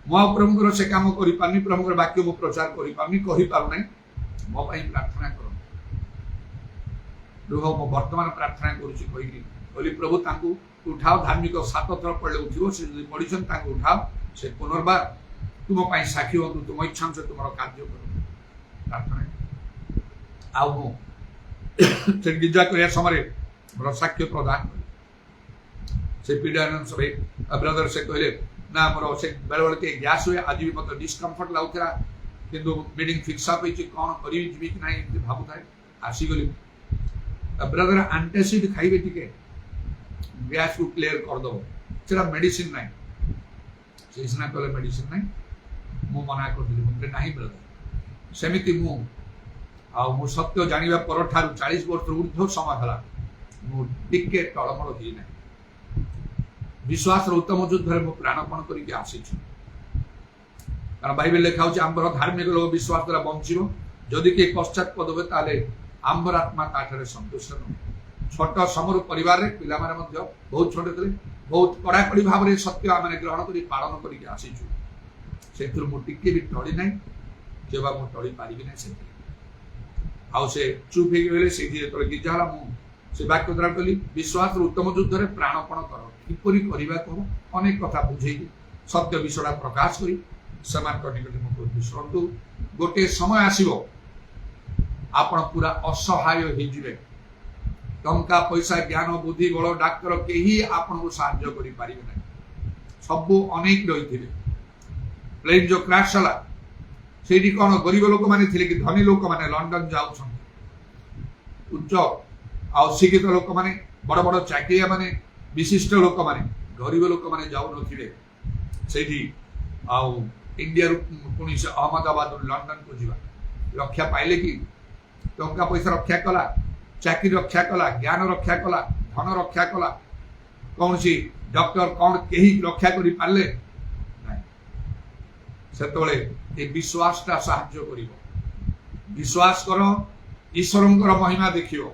मो प्रभुर से कम कर प्रभुर वाक्य मु प्रचार कर मो प्रार्थना कर रुह मो वर्तमान प्रार्थना करी प्रभु तांकु उठाओ धार्मिक 7 थर पड़े उठो से पढ़ी उठाओ से पुनर्बार तुम साक्षी हूँ तुम इच्छा से तुम कार्य कर प्रार्थना आउ से गिरजा कर समय मोर साक्ष्य प्रदान से पीड़ानंद सबै ब्रदर से कहले ना मोर से बेले बेले के गैस हुए आज भी मतलब डिस्कम्फर्ट लगुला किंतु मीटिंग फिक्स अप कौन करी कि ना भावु थाए आसीगली ब्रदर एंटासिड खाइबे टिके गैस को क्लियर कर दो सेटा मेडिसिन ना से सिना कहले मेडिसिन ना मु मना कर दिली मुझे नहीं ब्रदर सेमिति मु आ मु सत्य जानिबा पर ठारू 40 वर्ष ऊर्ध्व समय हला मु टिके टळमळ ही ना विश्वास उत्तम युद्ध में प्राणपण करके आसी कारण बाइबल लिखा होची आंबर धार्मिक लोक विश्वास द्वारा बंचिबो जदि के पश्चात्पद हुए ताले आंबर आत्मा ताठरे संतुष्ट न छोट समर परिवार रे पिला माने मध्य बहुत छोटे थे बहुत कड़ाकड़ी भाव में सत्य आम ग्रहण कर पालन करके आसीचु से मु टिके भी टळी नै जेबा मु टळी पारिबि नै से आउ से चुप हे गेले से जे गिजा हला मु से वाक्य द्वारा कहली विश्वास उत्तम युद्ध में प्राणपण कर किपरि करबा को अनेक कथा बुझे सत्य विषय प्रकाश करी समान निकट मुझे शुणु गोटे समय आसीबो आपण पूरा असहाय होइजिबे टंका पैसा ज्ञान बुद्धि बल डाक्तर केही आपण को सहाय्य करि पारिबे नै सब अनेक रहिथिबे प्लेन जो क्रैश हला सेठी कोन गरीब लोक माने थिले कि धनी लोक माने लंडन जाउछन उच्च अशिक्षित लोक माने बड़ बड़ चाकरिया माने विशिष्ट लोक माने गरीब लोक माने जाऊ नथिबे सेठी आउ इंडिया पुणी से अहमदाबाद लंडन को जीवा रक्षा पाइले कि टंका पैसा रक्षा कला चाकरी रक्षा कला ज्ञान रक्षा कला धन रक्षा कला कौन सी डॉक्टर कौन केही रक्षा करि पाले सेतबेले ए विश्वासटा साहाय्य करिवो विश्वास करो ईश्वरंकर महिमा देखियो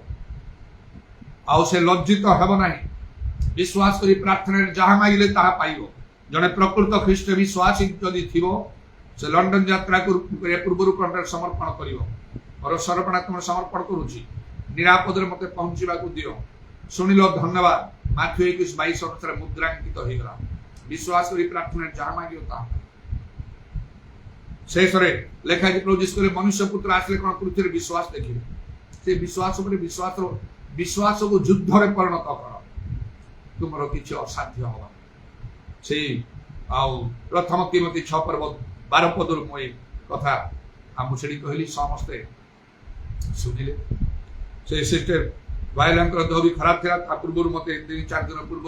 आउ से लज्जित हेब नाही विश्वास करी प्रार्थना जहाँ मांगिले ताहा पाइबो जने प्रकृत ख्रीष्ट विश्वासी जदि थिबो से लंडन यात्रा पूर्व कंट्राक्ट समर्पण करिवो और सर्वपणा तुम समर्पण करूची निरापद मते पहुंचीबा को दियो सुनिलो धन्यवाद माथ्यू 21:22 अनुसार मुद्रांकित हो गला विश्वास करी प्रार्थना जहाँ मांगियो ताहा शेष रे लेखा कि प्रभु जिसको मनुष्य पुत्र आसले कोन पृथ्वी विश्वास देखिबे से विश्वास ऊपर विश्वास को युद्ध रे परिणत कर तुमरो किछि असाध्य होबा से आउ प्रथम तिमोथी 6:12 पदर मोय कथा हम सेडी कहली समस्ते सुनिले से सिस्टर वायलंकर देह भी खराब थिला ता पूर्व मते 3-4 दिन पूर्व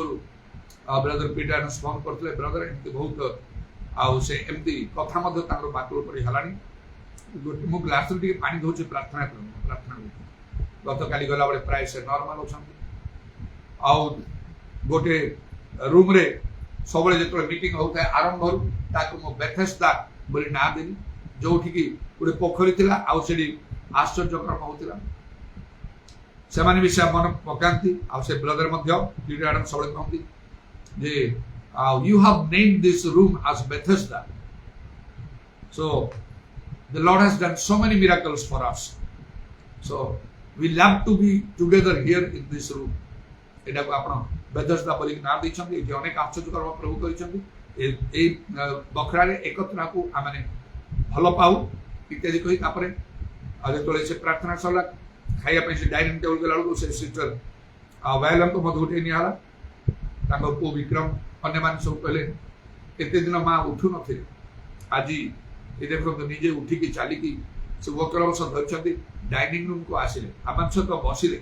ब्रदर पीटर फोन करथले ब्रदर एमती बहुत आउ से एमती कथा मध्य तांकर बातुल परि हलानी मु ग्लास रे टिके पानी धोछि प्रार्थना गत काली गला बळे प्राय से नॉर्मल होछन आउ गोटे रूम रे सबले जेतले मीटिंग होता है आरंभ रु ताको मो बेथेस्दा बोली ना देनी जोठी की गोटे पोखरी थिला आउ सेडी आश्चर्यकर होतिला से माने विषय मन पकांती आउ से ब्रदर मध्य लीडर सबले कहंती जे you have named this room as Bethesda. So the Lord has done so many miracles for us. So we love to be together here in this room. एटा को आपण बेथेस्दा बोली नाम दैछन्ती जे अनेक आश्चर्यकर प्रभु करिसन्ती ए बखरा रे एकत्रा को आमाने भलो पाऊ इत्यादि कहि तापरे आज तोले से प्रार्थना सरला खाइया पे से डाइनिंग टेबल के लाडू से सिस्टर वायलम को मध उठे निहाला ताको पो विक्रम अन्य मान सब कहले एते दिन मां उठु नथिले आज ए देखो तो निजे उठी की चाली की से वक्र वर्ष धरछन्ती डाइनिंग रूम को आसिले आमान सहित बसिले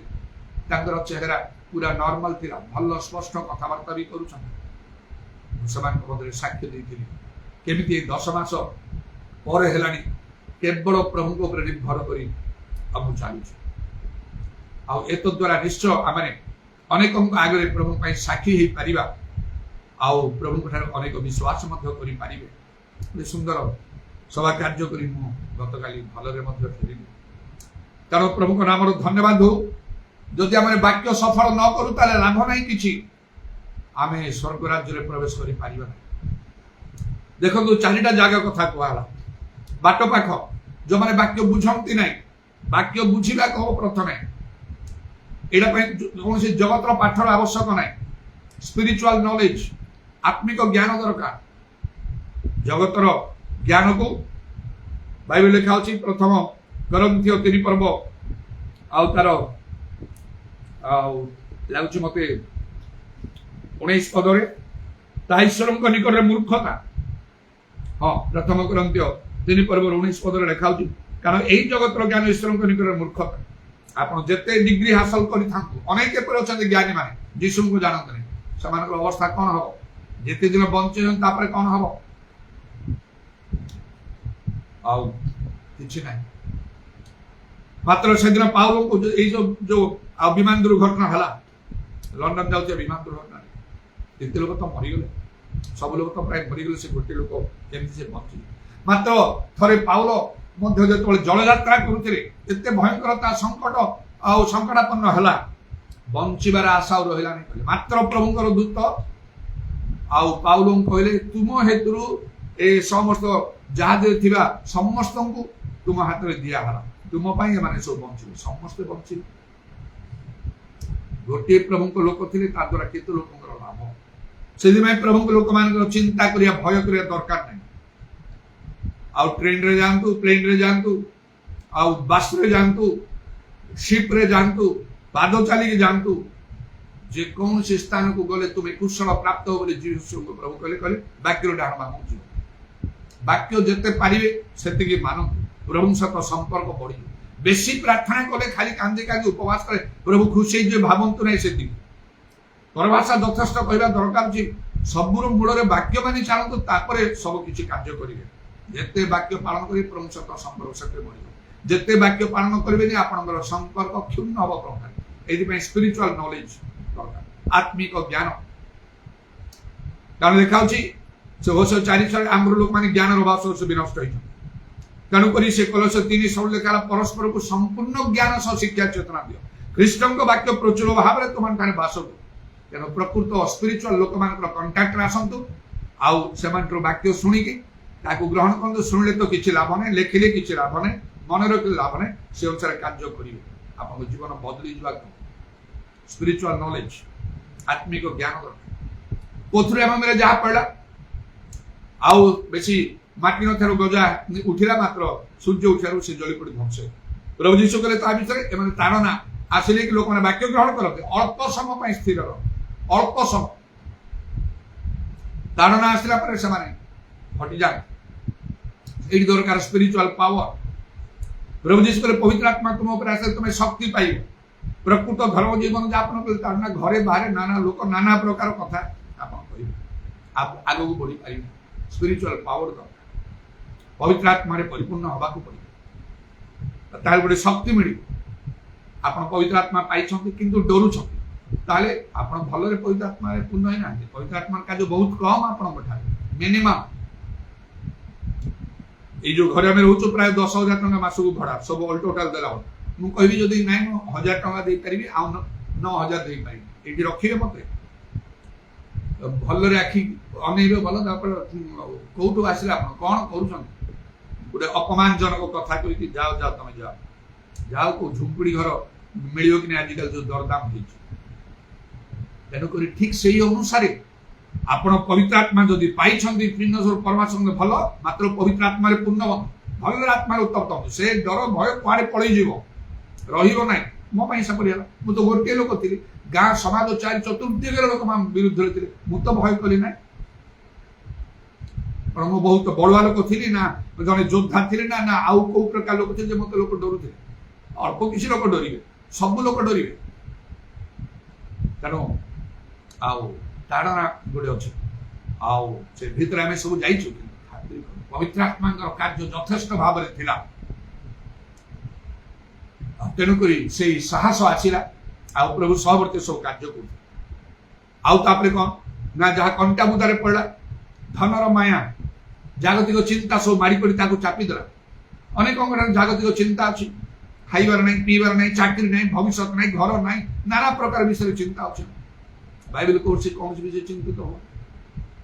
तांकर चेहरा पूरा नॉर्मल थिला भल स्पष्ट कथबार्ता भी करूछन सेमानक मध्य साक्ष्य देइथिले केमिति 10 मास पर हेलानी केवल प्रभु को ऊपर निर्भर करी अब चालुछ आ एत द्वारा निश्चय आमे अनेक आगे प्रभु पई साक्षी हे परिबा आ प्रभु ठार अनेक विश्वास मध्य करि पारिबे सुंदर सभा कार्य करी मु गतकाली भलरे मध्य फेरिली कारण प्रभु को नाम धन्यवाद हो जदि आम वाक्य सफल न करूँ ताले लाभ नहीं किछि आमे स्वर्ग राज्य रे प्रवेश करि पारिबा देखो चारिटा जागा कथा कहला बाट पाख जो माने वाक्य बुझंती नहीं वाक्य बुझिबा को प्रथमे एडा कौन से जगतर पाठर आवश्यक नहीं स्पिरिचुअल नॉलेज आत्मिक ज्ञान दरकार जगतर ज्ञान को बाइबल लिखा अछि प्रथम करन्थियो 3 पर्व आउ तार लाଗୁଛି मते 19 पदरे ताईश्वरଙ୍କ निकटରେ मूर्खता हाँ प्रथम करन्थियो 3 पर्व 19 पदरे लिखा अछि कारण एही जगतर ज्ञान ईश्वरଙ୍କ निकटରେ मूर्खता आपण जेते डिग्री हासिल करि थांतु अनेक पर अछन ज्ञानी माने यीशु को जानत नै समान अवस्था कोन हबो जेते दिन बंचन तापर कोन हबो आउ किछि नै मात्र से दिन पाउलो को जो विमान दुर्घटना हला लंडन जाउचे विमान दुर्घटना केते लोक तो मरि गेले सब लोक तो प्राय मरि गेले से गोटे लोक केमति से बंची मात्र थरे पाउलो मध्य जेतोले जल यात्रा करूथिले एते भयंकरता संकट आ संकटापन्न हला बंचीबार आशा रहिला नै कहले मात्र प्रभुଙ୍କର दूत आ पाउलो कहले तुम हेतुरु ए समस्त जहाज थिबा समस्त को तुम हाथ रे दिया हला तुम पाई माने सब बंचिले समस्त बंचिले गोटे प्रभु को लोक थिले ता द्वारा केते लोकଙ୍କର लाभ सेदि में प्रभु को लोक मान चिंता करिया भय करिया दरकार नै आ ट्रेन रे जानतु प्लेन रे जानतु आ बस रे जानतु शिप रे जानतु पादो चली के जानतु जे कौन से स्थान को गले तुम कुशल प्राप्त हो बोले जीसु को प्रभु कहले वाक्य डाण मांगु वाक्य जेते पारिबे सेति के मानो प्रभु सहित संपर्क बढ़ी बेसी प्रार्थना कले खाली कांदे कांदे उपवास करे प्रभु खुशी जे भावंतु नै सेति परभाषा यथेष्ट कहला दरकार जी सबुर मूल रे वाक्य माने चालतो तापरे सब किछि कार्य करिवे जेते वाक्य पालन करी प्रभु सहित संपर्क सते बढ़ी जेते वाक्य पालन करबे नि आपनकर संपर्क क्षुण्ण हबो प्रभु एदि पे स्पिरिचुअल नॉलेज दरकार आत्मिक ज्ञान कारण देखाउछि से होश 4 आमर लोक माने ज्ञान रो भाव से विनष्ट होई तेणुक से कलश 3 सब लेखा परस्पर को संपूर्ण ज्ञान सह शिक्षा चेतना दियो ख्रीष्टन को वाक्य प्रचुर भाव में तुम बास तेणु प्रकृत स्पिरिचुअल लोक मान कंटाक्ट आसतु आउ से वाक्य शुणिकी ग्रहण कर शुणिले तो किसी लाभ नहीं लेखिले किसी लाभ नहीं मन रखिले लाभ नहीं से अनुसार कार्य करेंगे आप जीवन बदली जा स्पिरिचुअल नॉलेज आत्मिक ज्ञान पोथुरे मेरे जहाँ पड़ा आउ बेसी माटी नथार गजा उठिला मात्र सूर्य उठार से जली पड़ी ध्वंस प्रभु जीशु कहले ता भितर एमाने ताड़ना आसिले कि लोक माने वाक्य ग्रहण करते अल्प समय पई स्थिर रह अल्प समय ताड़ना आसिला पर से माने हटि जा एडी दरकार स्पिरिचुअल पावर प्रभु जीशु कहले पवित्र आत्मा तुम ऊपर आसे तुम शक्ति पाइबो प्रकृत धर्म जीवन यापन कर ताड़ना घरे बाहर नाना लोक नाना प्रकार कथा आपन कहिबे आप आगो को बढ़ी पाइबे स्पिरिचुअल पावर दरकार पवित्र आत्मा परिपूर्ण हवा को पड़े ताल गोटे शक्ति मिल आप पवित्र आत्मा पाई किंतु डरू ताले आप भल पवित्र आत्मा पूर्ण ही ना पवित्र आत्मा का जो बहुत कम आप मिनिमम ये जो घर में रोच प्राय 10,000 टका मासक भड़ा सब ऑल टोटाल देला मुझे कहबी जदि ना 1,000 टका दे पारिबी आ 9,000 दे पारिबी एठी रखिबे मते भल आखि अनेइबे भल तापर कोठु आसिला आपण कोन करूछन गोटे अपमानजनक कथा कही जाओ जाओ तुम जाओ जाओ को झुंपुड़ी घर मिलियो कि आजिकल जो दरदाम हो तेणुक ठीक से अनुसार आपण पवित्र आत्मा जदि पाई श्रीनिवास परमात्मा भल मात्र पवित्र आत्मा पूर्ण भल आत्मा उत्तप्त से डर भय कुआड़े पलि रहा मो सब मुझे तो गोटे लोक थी गाँ समाज 4 चतुर्दिग लोक विरुद्ध थे मुझे तो भय कली ना मु बहुत बड़ुआ लोक थी ना जड़े योद्धा थी ना ना आउ कौ प्रकार लोक थे मत लोक डरुले अल्प किसी लोक डरवे सब लोक डरवे तेणु ताड़ना गोटे अच्छे से भितर आम सब जाइछु पवित्र आत्मा कार्य यथेष्ट भाव में थिला तेणुक से साहस आसला आ प्रभु सहवर्ती सब कार्य कर आउे कौन ना जहाँ कंटा बुदारे पड़ा धनर माया जागतिक चिंता सब माड़ी पड़ी चापीदेला अनेक जागतिक चिंता अच्छी खाइबार नहीं पीबार नहीं चाकरी नहीं भविष्य नहीं घर नहीं नाना प्रकार विषय चिंता अच्छे बाइबल कौन विषय चिंतित हो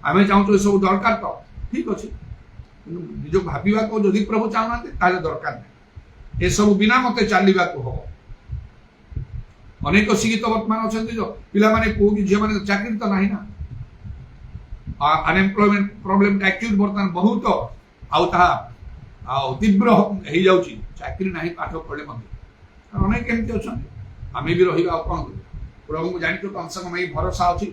आम चाहूँ सब दरकार तो ठीक अच्छे निज भावा को जदि प्रभु चाहूना दरकार नहीं ये सब बिना मत चलने को हम अनेक शिक्षित वर्तमान अच्छा जो पिला माने पुओ कि झील मैंने चाकरी तो नहीं ना अनएम्प्लॉयमेंट प्रॉब्लम एक्यूट बर्तमान बहुत तीव्र हो जाऊँगी चाकरी ना पाठ पढ़े मत अनेक एमती अच्छा आम भी रहा कौन प्रभु को जानी कम से कम ये भरोसा अच्छी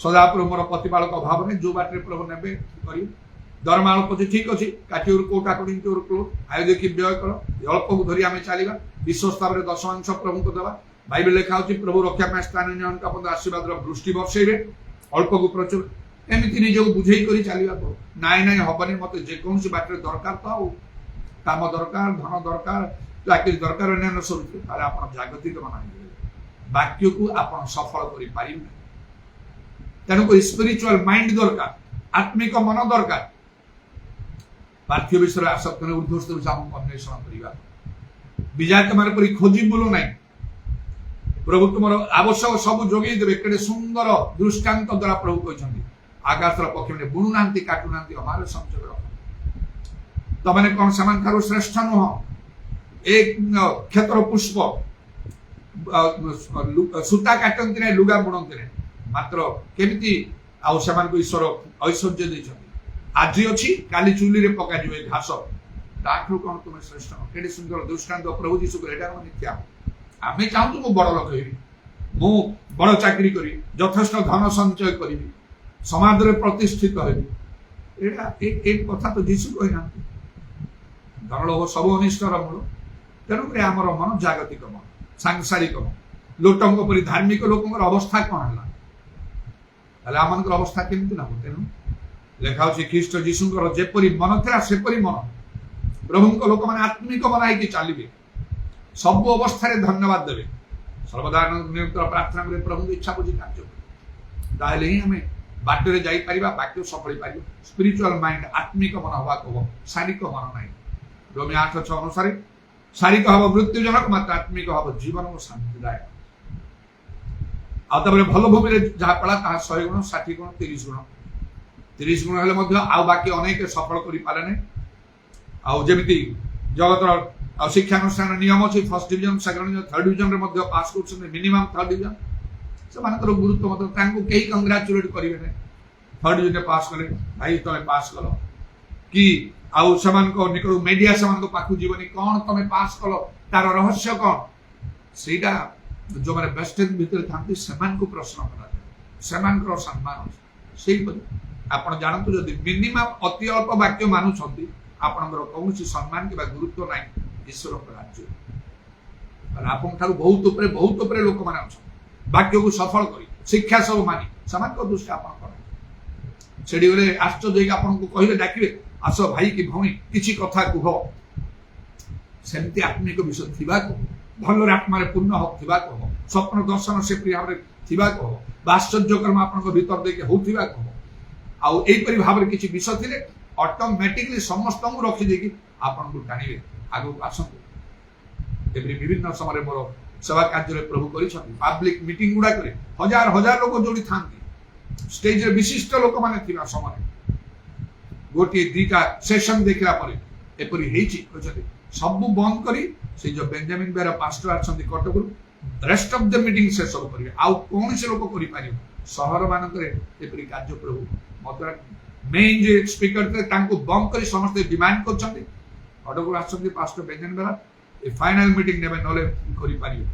सदा प्रभु मोर प्रतिपालक अभाव नहीं जो बाटे प्रभु ने कर दरमा अल्प अच्छे ठीक अच्छे काटिवर कोटा क्लोज आय देखिए व्यय कर अल्प को धरी आम चलवा विश्वस्ता दशमांश प्रभु को देवा बाइबल लिखा हो प्रभु रक्षा स्थानीय आशीर्वाद वृष्टि बर्षे अल्प को प्रचुर एमती निजक बुझे कर चलवा नाई नाई हबनी मत जेकोसी बाटे दरकार तो काम दरकार धन दरकार चाकरी दरकार अन्य सब आप जागतिक मन वाक्य को आप सफल कर तेणुक स्पिरिचुअल माइंड दरकार आत्मिक मन दरकार पार्थिव विषय आसक्त ऊर्ध्वस्त अन्वेषण करवा विजात मान पर खोजी बोलो ना प्रभु तुम आवश्यक सब जोगे देवे केड़े सुंदर दृष्टांत द्वारा प्रभु कहते आकाश पक्षी मैंने बुणु ना काटुना हमारे संचय रख तमने कौन से श्रेष्ठ नुह एक क्षेत्र पुष्प सूता काटती ना लुगा बुणती ना मात्र केमिति ईश्वर ऐश्वर्य देते आज अच्छी काली चुली रे पका जो घास ताठू कौन तुम श्रेष्ठ केटे सुंदर दृष्टांत प्रभु जीशु मिथ्या आम चाहूँ मु बड़ लोक मु बड़ चाकरी करी यथेष्ट धन संचय करी समाज रे प्रतिष्ठित होगी कथा तो जीशु कही ना धन लोभ सब अनिष्टर मूल तेणुक आमर मन जागतिक मन सांसारिक मन लोटंक परी धार्मिक लोक अवस्था कौन है आम अवस्था केमती ना तेणु लेखा ख्रीष्ट जीशुଙ୍କର जेपरी मन था सेपरी मन प्रभु लोक मैंने आत्मिक बनाई चलिए सब अवस्था धन्यवाद देवे सर्वदा निरंतर प्रार्थना करें प्रभु की इच्छा बुझी कार्य ही आम बाटर जापर वाक्य सफल पार स्पिरिचुअल माइंड आत्मिक मन हवा कह शारीरिक मन ना रोमी 8:6 अनुसार शारीरिक हम मृत्युजनक मात्र आत्मिक हम जीवन और शांतिदायक आगे भल भूमि जहाँ पड़ा 100 गुण 60 गुण 30 गुण 30 गुण हेल्ले बाकी अनेक सफल कर पारे आमती जगतर शिक्षानुष्ठान नियम अच्छी first division second division third division pass कर मिनिमम थर्ड डिविजन से गुरुत्व मतलब कहीं कंग्राचुलेट करेंगे थर्ड डिविजन पास कले भाई तुम पास कल कि निकट मीडिया से पाखु जीवनी कौन तुम पास कल तार रहस्य कौन से जो मैंने बेस्टेज भितर था प्रश्न कर सम्मान से आप जानते जदि मिनिमम अति अल्प वाक्य मानुंट आपंकर कौन सम्मान कि गुरुत्व ना ईश्वर राज्य आप बहुत लोक मैंने अच्छा वाक्य को सफल कर शिक्षा सब मानी सामाजिक दृष्टि आप गले आश्चर्य आपको कहे डाकिए आस भाई कि भौणी किसी कथा कह सेमती आत्मिक विषय थी भल आत्मार पूर्ण थी कह स्वप्न दर्शन से भाव कह आश्चर्यकर्म आप भीतर देखिए होता कह आईपरी भाव में किसी विषय थे ऑटोमेटिकली समस्त रखिदे आपको टाणिबे आगक आसतु विभिन्न समय मोर सेवा कार्य प्रभु पब्लिक मीटिंग गुड़ाक हजार हजार लोक जोड़ी था स्टेज रे विशिष्ट लोक माने थिबा समय गोटे दीटा सेशन देखला परे एपरी सब बंद करी से जो बेंजामिन बेरा पास्टर आछंती Cuttack rest of the meeting से सब करिवे आ कोन से लोक करि पारियो शहर मानकरे एपरी कार्य प्रभु मद्रा मेन जे स्पीकर थे तांको बंद करी समस्त डिमांड करछंती कटक आछंती पास्टर बेंजामिन बेरा ए फाइनल मीटिंग नेबे नले करि पारियो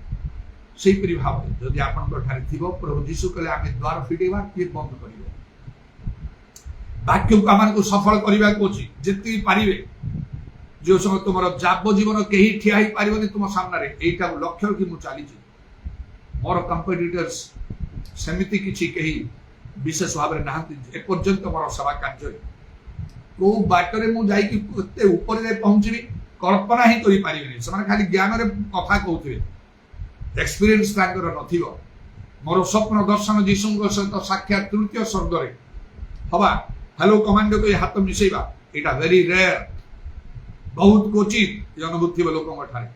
सेही परि भाव जदि आपनकर ठारे थिबो प्रभु जीशु कहले आमे द्वार फिटेबा कि बंद करिवो वाक्य को आमान को सफल करबा को अछि जेति पारिबे जो समय तुमर जाब जीवन केही ठिया ही पारिबनी तुम सामने रे एटा लक्ष्य कि मु चली छी मोर कंपिटिटर्स सेमिति किछि कही विशेष भाव में नहांती एपर्यंत मोर सेवा कार्य को बाटरे मु जाई कि एते ऊपर जाई पहुंचबी कल्पना ही करि पारिबेनी से खाली ज्ञान रे कथा कहउथिबे एक्सपीरियंस तांकर नथिबो मोर स्वप्न दर्शन जीशुଙ୍କ सहित साक्षात तृतीय स्वर्ग रे हवा हेलो कमांडो को हाथ मिसेबा एटा वेरी रेयर बहुत क्वचित ये अनुभूति लोक ठारे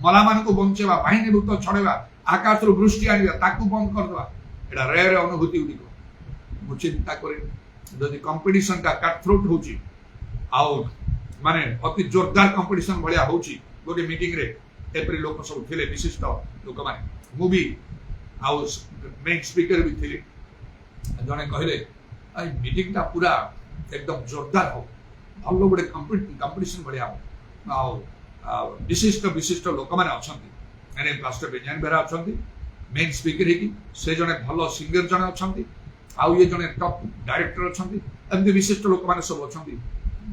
मला मान को बंचेबा बाहिनी भूत छड़ेबा आकाश रो वृष्टि आनिबा ताकू बंद करदबा एटा रेयर अनुभूति उडिको मु चिंता करे जदि कंपटीशन का कट थ्रोट होची आउ माने अति जोरदार कंपटीशन भलिया होची गोटे मीटिंग रे एप्री लोक सब थिले विशिष्ट लोक माने मु भी आउ मेन स्पीकर भी थिले जने कहले आ मीटिंग ता पूरा एकदम जोरदार हो भलो गोटे कंपटीशन भलिया हो आउ विशिष्ट विशिष्ट लोक माने अछंती एने पास्टर बेंजामिन बेरा अछंती मेन स्पीकर हेकी से जने भलो सिंगर जने अछंती आउ ये जने टॉप डायरेक्टर अछंती एमती विशिष्ट लोक माने सब अछंती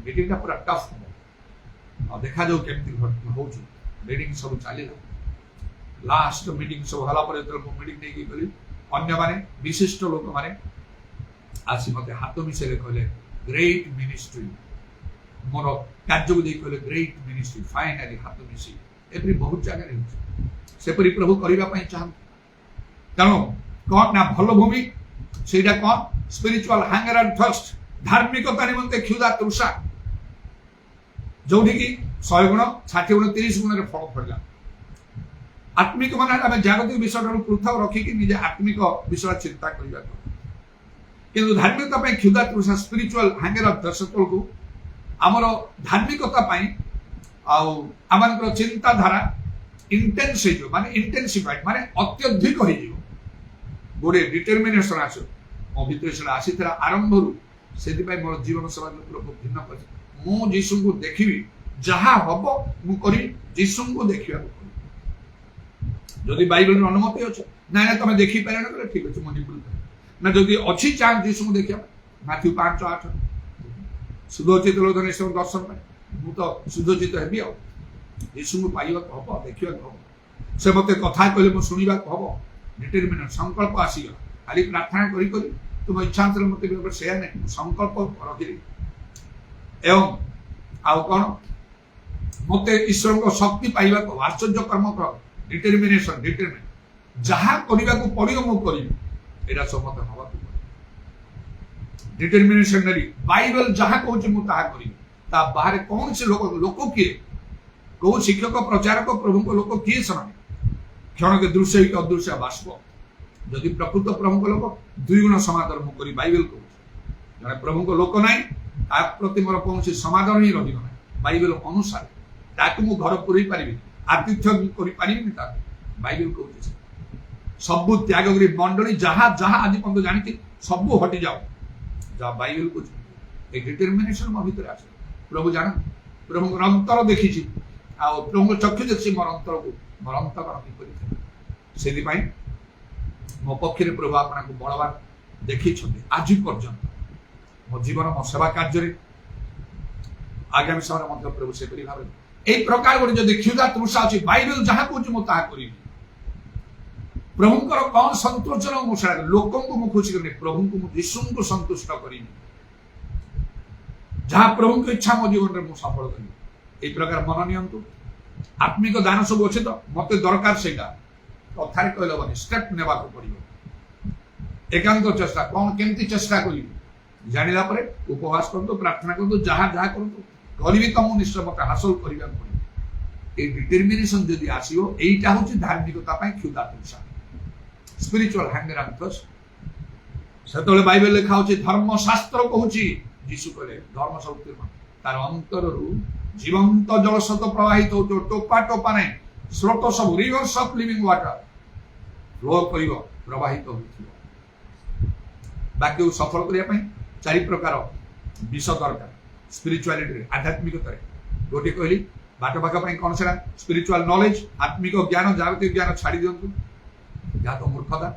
मीटिंग ता पूरा टफ हो आ देखा जो केमती घटना होची मीटिंग सब चालीला लास्ट मीटिंग सब हला पर तो मीटिंग नै की गली अन्य माने विशिष्ट लोक माने आसी मते हाथ मिसेले कहले ग्रेट मिनिस्ट्री मोर कार्य को दे कहले ग्रेट मिनिस्ट्री फाइनली हाथ मिसी एप्री बहुत जगह रे से परि प्रभु करिबा पई चाहन कानो कोन ना भलो भूमि सेटा कोन स्पिरिचुअल हंगर एंड थर्स्ट धार्मिकता निमंते क्षुधा तृषा जोठी की 100 गुण 60 गुण 30 गुण रे फल फड़ला आत्मिक माने हम जागतिक विषय रो पृथक रखी कि निजे आत्मिक विषय चिंता करिबा किंतु धार्मिकता पई क्षुधा तृषा स्पिरिचुअल हंगर एंड थर्स्ट को हमर धार्मिकता पई आउ हमर चिंता धारा इंटेंस हे जो माने इंटेंसिफाइड माने अत्यधिक हे जो गोटे डिटरमिनेशन आसो मो भीतर से आसी थरा आरंभ रु सेति पई मोर जीवन सेवा लोक भिन्न कर मु जीसु को देखिबी जहा हबो मु करी जीसु को देखिबा जदि बाइबल में अनुमति अछि ना ना तमे देखि पारे ना ठीक अछि मो निपुल ना जदि अछि चांस जीसु को देखिबा माथ्यू 5:8 सुदोचित लोधन से दर्शन पाए मु तो सुदोचित हेबी आ जीसु को पाइबा हबो देखिबा हबो से मते कथा कहले मु सुनिबा हबो डिटरमिनेट संकल्प आसी गला खाली प्रार्थना करी करी तुम इच्छांतर मते भी शेयर नहीं संकल्प रखिली एवं आउ कोन मते ईश्वर को शक्ति पाइबा को आश्चर्य कर्म कर डिटरमिनेशन डिटरमिन जहा करिबा को पड़ियो मु करी एरा सब मते हवा डिटरमिनेशन नरी बाइबल जहा कहूची मु ताहा करी ता बाहर कौन से लोक किए को शिक्षक प्रचारक प्रभु को लोक किए समान क्षण के दृश्य एक अदृश्य बाष्प जदि प्रकृत प्रभु को लोक 2 गुण समादर मु करी बाइबल को जने प्रभु को लोक नाही आ प्रति मोर कौन से समादर ही रही नाही बाइबल अनुसार ताकि मु घर पुरई पारिबी आतिथ्य करी पारिबी ता बाइबल को सब त्याग करी मंडली जहा जहा आज पंत जानिति सब हटि जाओ जा बाइबल को ए डिटरमिनेशन म भीतर आसे प्रभु जान प्रभु को अंतर देखि छी आ प्रभु चक्षु देखि मोर अंतर को मोर अंतर रखि करी सेदि पई मो पक्षरे प्रभु आपना को बळवान देखि छथि आज पर्यंत मो जीवन मो सेवा कार्य रे आगामी समय मंत्र प्रभु से परि भाव ए प्रकार गोटे जदि क्षुधा तृषा अछि बाइबल जहा कहूची मो ताहा करी प्रभुंकर कौन संतोषन मुसा लोकों को मु खुशी करनी प्रभु को मु यीशु को संतुष्ट करी जहाँ प्रभु की इच्छा मो जीवन में सफल करी ए प्रकार मन नियंतु आत्मिक दान सब अच्छे तो मत दरकार से कथार कहलबनी स्टेप नेबा को पड़िबो एकांत चेष्टा कौन केमती चेष्टा करी जानिला परे उपवास करतो प्रार्थना करतो जहाँ जहाँ करतो करिबी त मु निश्चय मत हासिल करिबा पड़िबो ए डिटरमिनेशन जदि आसीओ एटा होची धार्मिकता पई क्षुधा तृषा स्पिरिचुअल हंगर एंड थर्स्ट सेतले बाइबल लिखा होची धर्म शास्त्र कहूची यीशु कहले धर्म शक्ति तार अंतर रु जीवंत जल सत प्रवाहित हो टोपा टोपा नै स्रोत सब rivers of living water flow करिवो प्रवाहित होथिबो बाकी सफल करिया पई चारि प्रकार विषय दरकार स्पिरिचुअलिटी आध्यात्मिकता रे गोटे कहली बाट पाखा पई कोन सेरा स्पिरिचुअल नॉलेज आत्मिक ज्ञान जागतिक ज्ञान छाड़ी दियंतु या तो मूर्खता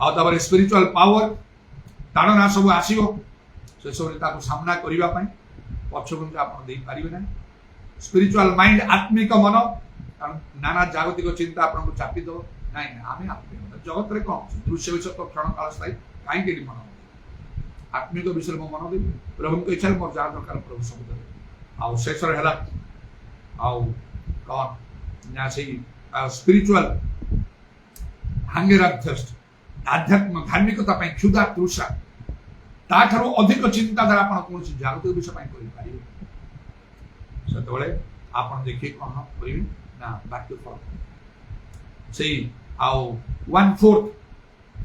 आ तबरे स्पिरिचुअल पावर ताणना सब आसीबो से सब ताको सामना करिवा पई पछगुंज आपण देई पारिबे ना स्पिरिचुअल माइंड आत्मिक मन नाना जागतिक चिंता आपण को चापी दो ନାଇଁ ନାଇଁ ଆମେ ଆତ୍ମିକତା ଜଗତରେ କଣ ଅଛି ଦୃଶ୍ୟ ବିଷୟ ତ କ୍ଷଣ କାଳ ସ୍ଥାୟୀ କାହିଁକି ଏଠି ମନ ଆତ୍ମିକ ବିଷୟରେ ମୁଁ ମନ ଦେବି ପ୍ରଭୁଙ୍କ ଇଚ୍ଛାରେ ମୋର ଯାହା ଦରକାର ପ୍ରଭୁ ସବୁ ଦେବେ ଆଉ ଶେଷରେ ହେଲା ଆଉ କଣ ନା ସେଇ ସ୍ପିରିଚୁଆଲ ହଙ୍ଗର ଆଣ୍ଡ ଥର୍ଷ୍ଟ ଆଧ୍ୟାତ୍ମ ଧାର୍ମିକତା ପାଇଁ କ୍ଷୁଧା ତୃଷା ତାଠାରୁ ଅଧିକ ଚିନ୍ତାଧାରା ଆପଣ କୌଣସି ଜାଗତିକ ବିଷୟ ପାଇଁ କରିପାରିବେ ସେତେବେଳେ ଆପଣ ଦେଖିବେ କଣ କରିବେ ନା ବାକ୍ୟ ଫଳ ସେଇ ଆଉ 1/4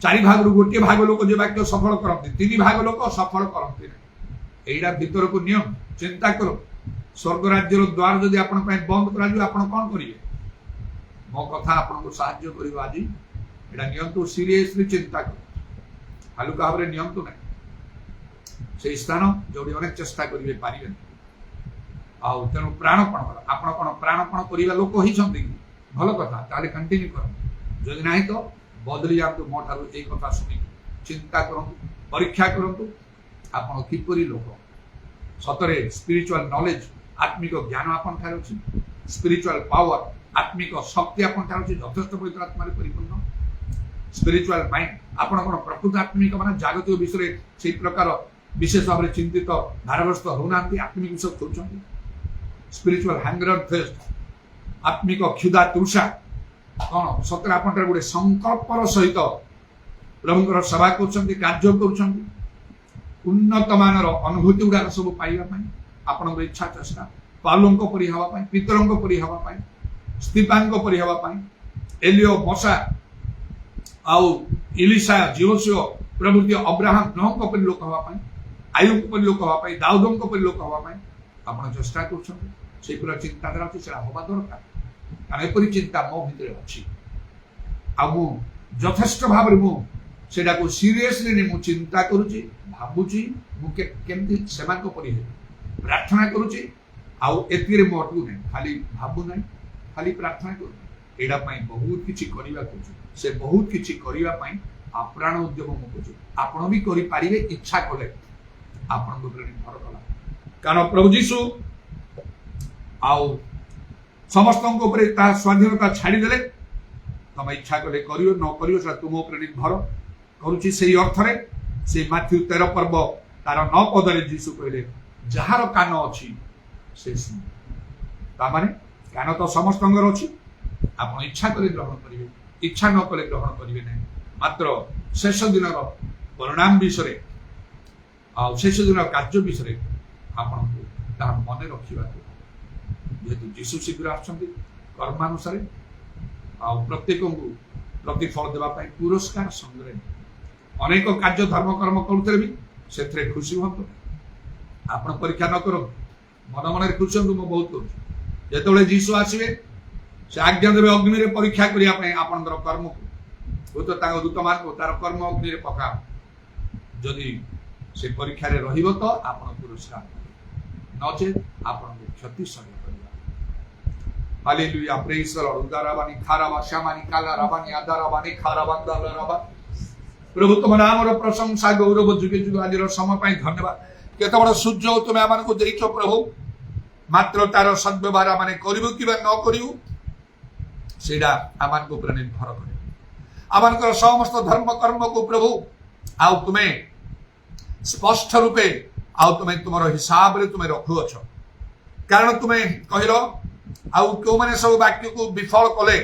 ଚାରି ଭାଗରୁ ଗୋଟିଏ ଭାଗ ଲୋକ ଯେ ବାକ୍ୟ ସଫଳ କରନ୍ତି 3 ଭାଗ ଲୋକ ସଫଳ କରନ୍ତି ନାହିଁ ଏଇଟା ଭିତରକୁ ନିୟମ ଚିନ୍ତା କର ସ୍ୱର୍ଗ ରାଜ୍ୟର ଦ୍ୱାର ଯଦି ଆପଣଙ୍କ ପାଇଁ ବନ୍ଦ କରାଯିବ ଆପଣ କଣ କରିବେ ମୋ କଥା ଆପଣଙ୍କୁ ସାହାଯ୍ୟ କରିବ ଆଜି ଏଇଟା ନିଅନ୍ତୁ ସିରିୟସଲି ଚିନ୍ତା କର ହାଲୁକା ଭାବରେ ନିଅନ୍ତୁ ନାହିଁ ସେଇ ସ୍ଥାନ ଯୋଉଠି ଅନେକ ଚେଷ୍ଟା କରିବେ ପାରିବେନି ଆଉ ତେଣୁ ପ୍ରାଣପଣ ଆପଣ କଣ ପ୍ରାଣପଣ କରିବା ଲୋକ ହେଇଛନ୍ତି କି ଭଲ କଥା ତାହେଲେ କଣ୍ଟିନ୍ୟୁ କରନ୍ତୁ ଯଦି ନାହିଁ ତ ବଦଳି ଯାଆନ୍ତୁ ମୋ ଠାରୁ ଏଇ କଥା ଶୁଣିକି ଚିନ୍ତା କରନ୍ତୁ ପରୀକ୍ଷା କରନ୍ତୁ ଆପଣ କିପରି ଲୋକ ସତରେ ସ୍ପିରିଚୁଆଲ ନଲେଜ ଆତ୍ମିକ ଜ୍ଞାନ ଆପଣଙ୍କ ଠାରେ ଅଛି ସ୍ପିରିଚୁଆଲ ପାୱାର ଆତ୍ମିକ ଶକ୍ତି ଆପଣଙ୍କ ଠାରେ ଅଛି ଯଥେଷ୍ଟ ପବିତ୍ର ଆତ୍ମାରେ ପରିପୂର୍ଣ୍ଣ ସ୍ପିରିଚୁଆଲ ମାଇଣ୍ଡ ଆପଣ କଣ ପ୍ରକୃତ ଆତ୍ମିକ ମାନେ ଜାଗତିକ ବିଷୟରେ ସେଇ ପ୍ରକାର ବିଶେଷ ଭାବରେ ଚିନ୍ତିତ ଭାରଗ୍ରସ୍ତ ହଉନାହାନ୍ତି ଆତ୍ମିକ ବିଷୟ ଖୋଜୁଛନ୍ତି ସ୍ପିରିଚୁଆଲ ହଙ୍ଗର ଆଣ୍ଡ ଥର୍ଷ୍ଟ ଆତ୍ମିକ କ୍ଷୁଧା ତୃଷା କଣ ସତରେ ଆପଣଙ୍କର ଗୋଟେ ସଂକଳ୍ପର ସହିତ ପ୍ରଭୁଙ୍କର ସେବା କରୁଛନ୍ତି କାର୍ଯ୍ୟ କରୁଛନ୍ତି ଉନ୍ନତ ମାନର ଅନୁଭୂତି ଗୁଡାକ ସବୁ ପାଇବା ପାଇଁ ଆପଣଙ୍କର ଇଚ୍ଛା ଚେଷ୍ଟା ପାଉଲଙ୍କ ପରି ହେବା ପାଇଁ ପିତରଙ୍କ ପରି ହେବା ପାଇଁ ସ୍ତିଫାନଙ୍କ ପରି ହେବା ପାଇଁ ଏଲିଓ ମଶା ଆଉ ଇଲିଶା ଜିଓସିଓ ପ୍ରଭୃତି ଅବ୍ରାହମ ନୋହଙ୍କ ପରି ଲୋକ ହେବା ପାଇଁ ଆୟୁବଙ୍କ ପରି ଲୋକ ହେବା ପାଇଁ ଦାଉଦଙ୍କ ପରି ଲୋକ ହେବା ପାଇଁ ଆପଣ ଚେଷ୍ଟା କରୁଛନ୍ତି ସେଇ ପୁରା ଚିନ୍ତାଧାରା ଅଛି ସେଟା ହବା ଦରକାର କାରଣ ଏପରି ଚିନ୍ତା ମୋ ଭିତରେ ଅଛି ଆଉ ମୁଁ ଯଥେଷ୍ଟ ଭାବରେ ମୁଁ ସେଟାକୁ ସିରିୟସଲି ମୁଁ ଚିନ୍ତା କରୁଛି ଭାବୁଛି ମୁଁ କେମିତି ସେମାନଙ୍କ ପରି ହେବି ପ୍ରାର୍ଥନା କରୁଛି ଆଉ ଏଥିରେ ମୁଁ ଅଟକୁ ନାହିଁ ଖାଲି ଭାବୁ ନାହିଁ ଖାଲି ପ୍ରାର୍ଥନା କରୁଛି ଏଇଟା ପାଇଁ ବହୁତ କିଛି କରିବାକୁ ସେ ବହୁତ କିଛି କରିବା ପାଇଁ ଆପ୍ରାଣ ଉଦ୍ୟମ ମୁଁ କରୁଛି ଆପଣ ବି କରିପାରିବେ ଇଚ୍ଛା କଲେ ଆପଣଙ୍କ ଉପରେ ନିର୍ଭର କଲା କାରଣ ପ୍ରଭୁ ଯୀଶୁ ଆଉ ସମସ୍ତଙ୍କ ଉପରେ ତା ସ୍ୱାଧୀନତା ଛାଡ଼ିଦେଲେ ତମେ ଇଚ୍ଛା କଲେ କରିବ ନ କରିବ ସେଟା ତୁମ ଉପରେ ନିର୍ଭର କରୁଛି ସେଇ ଅର୍ଥରେ ସେଇ ମାଥ୍ୟୁ 13 ପର୍ବ ତାର 9 ପଦରେ ଯୀଶୁ କହିଲେ ଯାହାର କାନ ଅଛି ସେ ଶୁଣ ତାମାନେ କାନ ତ ସମସ୍ତଙ୍କର ଅଛି ଆପଣ ଇଚ୍ଛା କଲେ ଗ୍ରହଣ କରିବେ ଇଚ୍ଛା ନ କଲେ ଗ୍ରହଣ କରିବେ ନାହିଁ ମାତ୍ର ଶେଷ ଦିନର ପରିଣାମ ବିଷୟରେ ଆଉ ଶେଷ ଦିନର କାର୍ଯ୍ୟ ବିଷୟରେ ଆପଣଙ୍କୁ ତାହା ମନେ ରଖିବାକୁ ଯେହେତୁ ଯୀଶୁ ଶୀଘ୍ର ଆସୁଛନ୍ତି କର୍ମାନୁସାରେ ଆଉ ପ୍ରତ୍ୟେକଙ୍କୁ ପ୍ରତିଫଳ ଦେବା ପାଇଁ ପୁରସ୍କାର ସଂଗ୍ରହ ଅନେକ କାର୍ଯ୍ୟ ଧର୍ମ କର୍ମ କରୁଥିଲେ ବି ସେଥିରେ ଖୁସି ହୁଅନ୍ତୁ ଆପଣ ପରୀକ୍ଷା ନ କରନ୍ତୁ ମନ ମନରେ ଖୁସି ହୁଅନ୍ତୁ ମୁଁ ବହୁତ କରୁଛି ଯେତେବେଳେ ଯୀଶୁ ଆସିବେ ସେ ଆଜ୍ଞା ଦେବେ ଅଗ୍ନିରେ ପରୀକ୍ଷା କରିବା ପାଇଁ ଆପଣଙ୍କର କର୍ମକୁ ହୁଏତ ତାଙ୍କ ଦୂତମାନଙ୍କୁ ତାର କର୍ମ ଅଗ୍ନିରେ ପକାଅ ଯଦି ସେ ପରୀକ୍ଷାରେ ରହିବ ତ ଆପଣ ପୁରସ୍କାର ନଚେତ୍ ଆପଣଙ୍କୁ କ୍ଷତି ସହ୍ୟ କରିବା ହାଲେଲୁୟା ପ୍ରେଜ ଦ ଲର୍ଡ ଉଦାରାବାନି ଖାରାବା ଶ୍ୟାମାନି କାଲାରାବାନି ଆଦାରାବାନି ଖାରାବାନ୍ଦାଲରାବା ପ୍ରଭୁ ତୁମ ନାମର ପ୍ରଶଂସା ଗୌରବ ଯୁଗେ ଯୁଗ ଆଜିର ସମୟ ପାଇଁ ଧନ୍ୟବାଦ କେତେ ବଡ଼ ସୁଯୋଗ ତୁମେ ଆମମାନଙ୍କୁ ଦେଇଛ ପ୍ରଭୁ ମାତ୍ର ତାର ସଦ୍ବ୍ୟବହାର ଆମେ କରିବୁ କିମ୍ବା ନ କରିବୁ ସେଇଟା ଆମମାନଙ୍କ ଉପରେ ନିର୍ଭର କରେ ଆମମାନଙ୍କର ସମସ୍ତ ଧର୍ମ କର୍ମକୁ ପ୍ରଭୁ ଆଉ ତୁମେ ସ୍ପଷ୍ଟ ରୂପେ ଆଉ ତୁମେ ତୁମର ହିସାବରେ ତୁମେ ରଖୁଅଛ କାରଣ ତୁମେ କହିଲ ଆଉ କେଉଁମାନେ ସବୁ ବାକ୍ୟକୁ ବିଫଳ କଲେ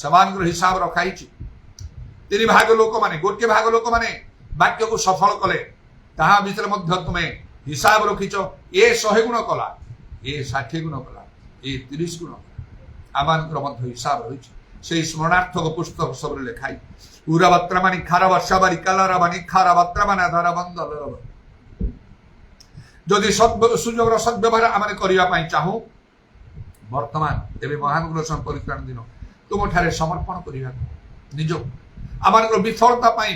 ସେମାନଙ୍କର ହିସାବ ରଖାଇଛି 3 ଭାଗ ଲୋକମାନେ ଗୋଟିଏ ଭାଗ ଲୋକମାନେ ବାକ୍ୟକୁ ସଫଳ କଲେ ତାହା ଭିତରେ ମଧ୍ୟ ତୁମେ ହିସାବ ରଖିଛ ଏ 100 ଗୁଣ କଲା ଏ 60 ଗୁଣ କଲା ଏ 30 ଗୁଣ ଆମମାନଙ୍କର ମଧ୍ୟ ହିସାବ ରହିଛି সেই স্মরণার্থক পুস্তক সবরে লেখাই উরাবাত্রামানি খারাবাসাবারি কালারাবানি খারাবাত্রামানা ধারাবন্দল যদি সুযোগর সদ্ব্যবহার ଆମେ କରିବା ପାଇଁ ଚାହୁଁ ବର୍ତ୍ତମାନ ଏବେ ମହାନଗର ପରିତ୍ରାଣ ଦିନ ତୁମଠାରେ ସମର୍ପଣ କରିବାକୁ ନିଜକୁ ଆମମାନଙ୍କର ବିଫଳତା ପାଇଁ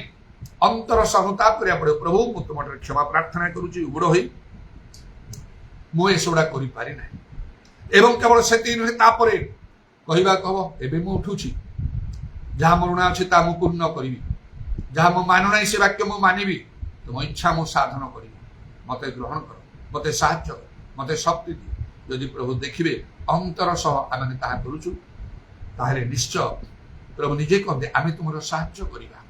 ଅନ୍ତର ସହତାପ କରିବାକୁ ପଡ଼ିବ ପ୍ରଭୁ ମୁଁ ତୁମଠାରେ କ୍ଷମା ପ୍ରାର୍ଥନା କରୁଛି ଉଗ୍ର ହୋଇ ମୁଁ ଏସବୁଡ଼ା କରିପାରି ନାହିଁ ଏବଂ କେବଳ ସେତିକି ନୁହେଁ ତାପରେ କହିବାକୁ ହବ ଏବେ ମୁଁ ଉଠୁଛି ଯାହା ମୋ ଋଣ ଅଛି ତାହା ମୁଁ ପୂର୍ଣ୍ଣ କରିବି ଯାହା ମୁଁ ମାନୁ ନାହିଁ ସେ ବାକ୍ୟ ମୁଁ ମାନିବି ତୁମ ଇଚ୍ଛା ମୁଁ ସାଧନ କରିବି ମତେ ଗ୍ରହଣ କର ମତେ ସାହାଯ୍ୟ କର ମତେ ଶକ୍ତି ଦିଅ ଯଦି ପ୍ରଭୁ ଦେଖିବେ ଅନ୍ତର ସହ ଆମେ ତାହା କରୁଛୁ ତାହେଲେ ନିଶ୍ଚୟ प्रभु निजे कहते आम तुम साहाय्य करिबा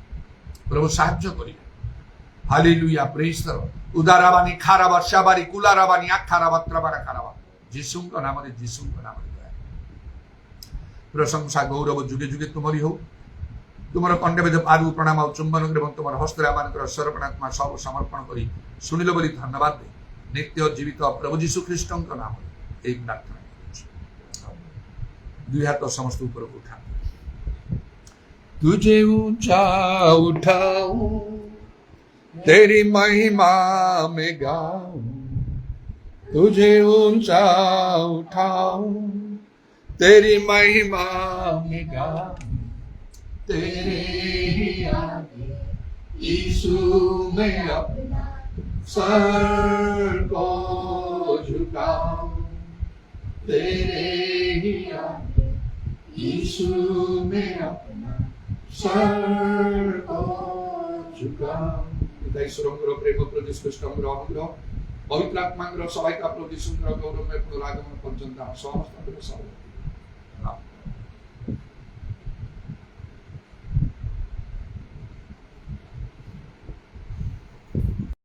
प्रभु साहाय्य करिबा हालेलुया प्रेज द लॉर्ड उदाराबानी खाराबा शाबारी कुलाराबानी आखाराबा त्रबारा खाराबा यीशुଙ୍କ नामରେ प्रशंसा गौरव जुगे जुगे तुमरी हो तुमर कंडवेद पादु प्रणाम और चुंबन एवं तुम हस्तरे आमानकर सर्वणात्मा सब समर्पण करी सुनिल बोली धन्यवाद दे नित्य जीवित प्रभु जीशु ख्रीष्टଙ୍କ नाम एक प्रार्थना दुई हाथ समस्त ऊपर उठा तुझे ऊंचा उठाऊं तेरी महिमा में गाऊं तुझे ऊंचा उठाऊं तेरी महिमा में गाऊं तेरे ही आगे यीशु मैं अपना सर को झुकाऊं तेरे ही आगे यीशु मैं अपना सर को झुकाऊं ईश्वरଙ୍କର ପ୍ରେମ ପ୍ରତି ଶ୍ରେଷ୍ଠଙ୍କର ଅନୁଗ୍ରହ ପବିତ୍ର ଆତ୍ମାଙ୍କର ସହାୟତା ପ୍ରତି ସୁନ୍ଦର ଗୌରବମୟ ପୁନରାଗମନ ପର୍ଯ୍ୟନ୍ତ ସମସ୍ତଙ୍କର ସହ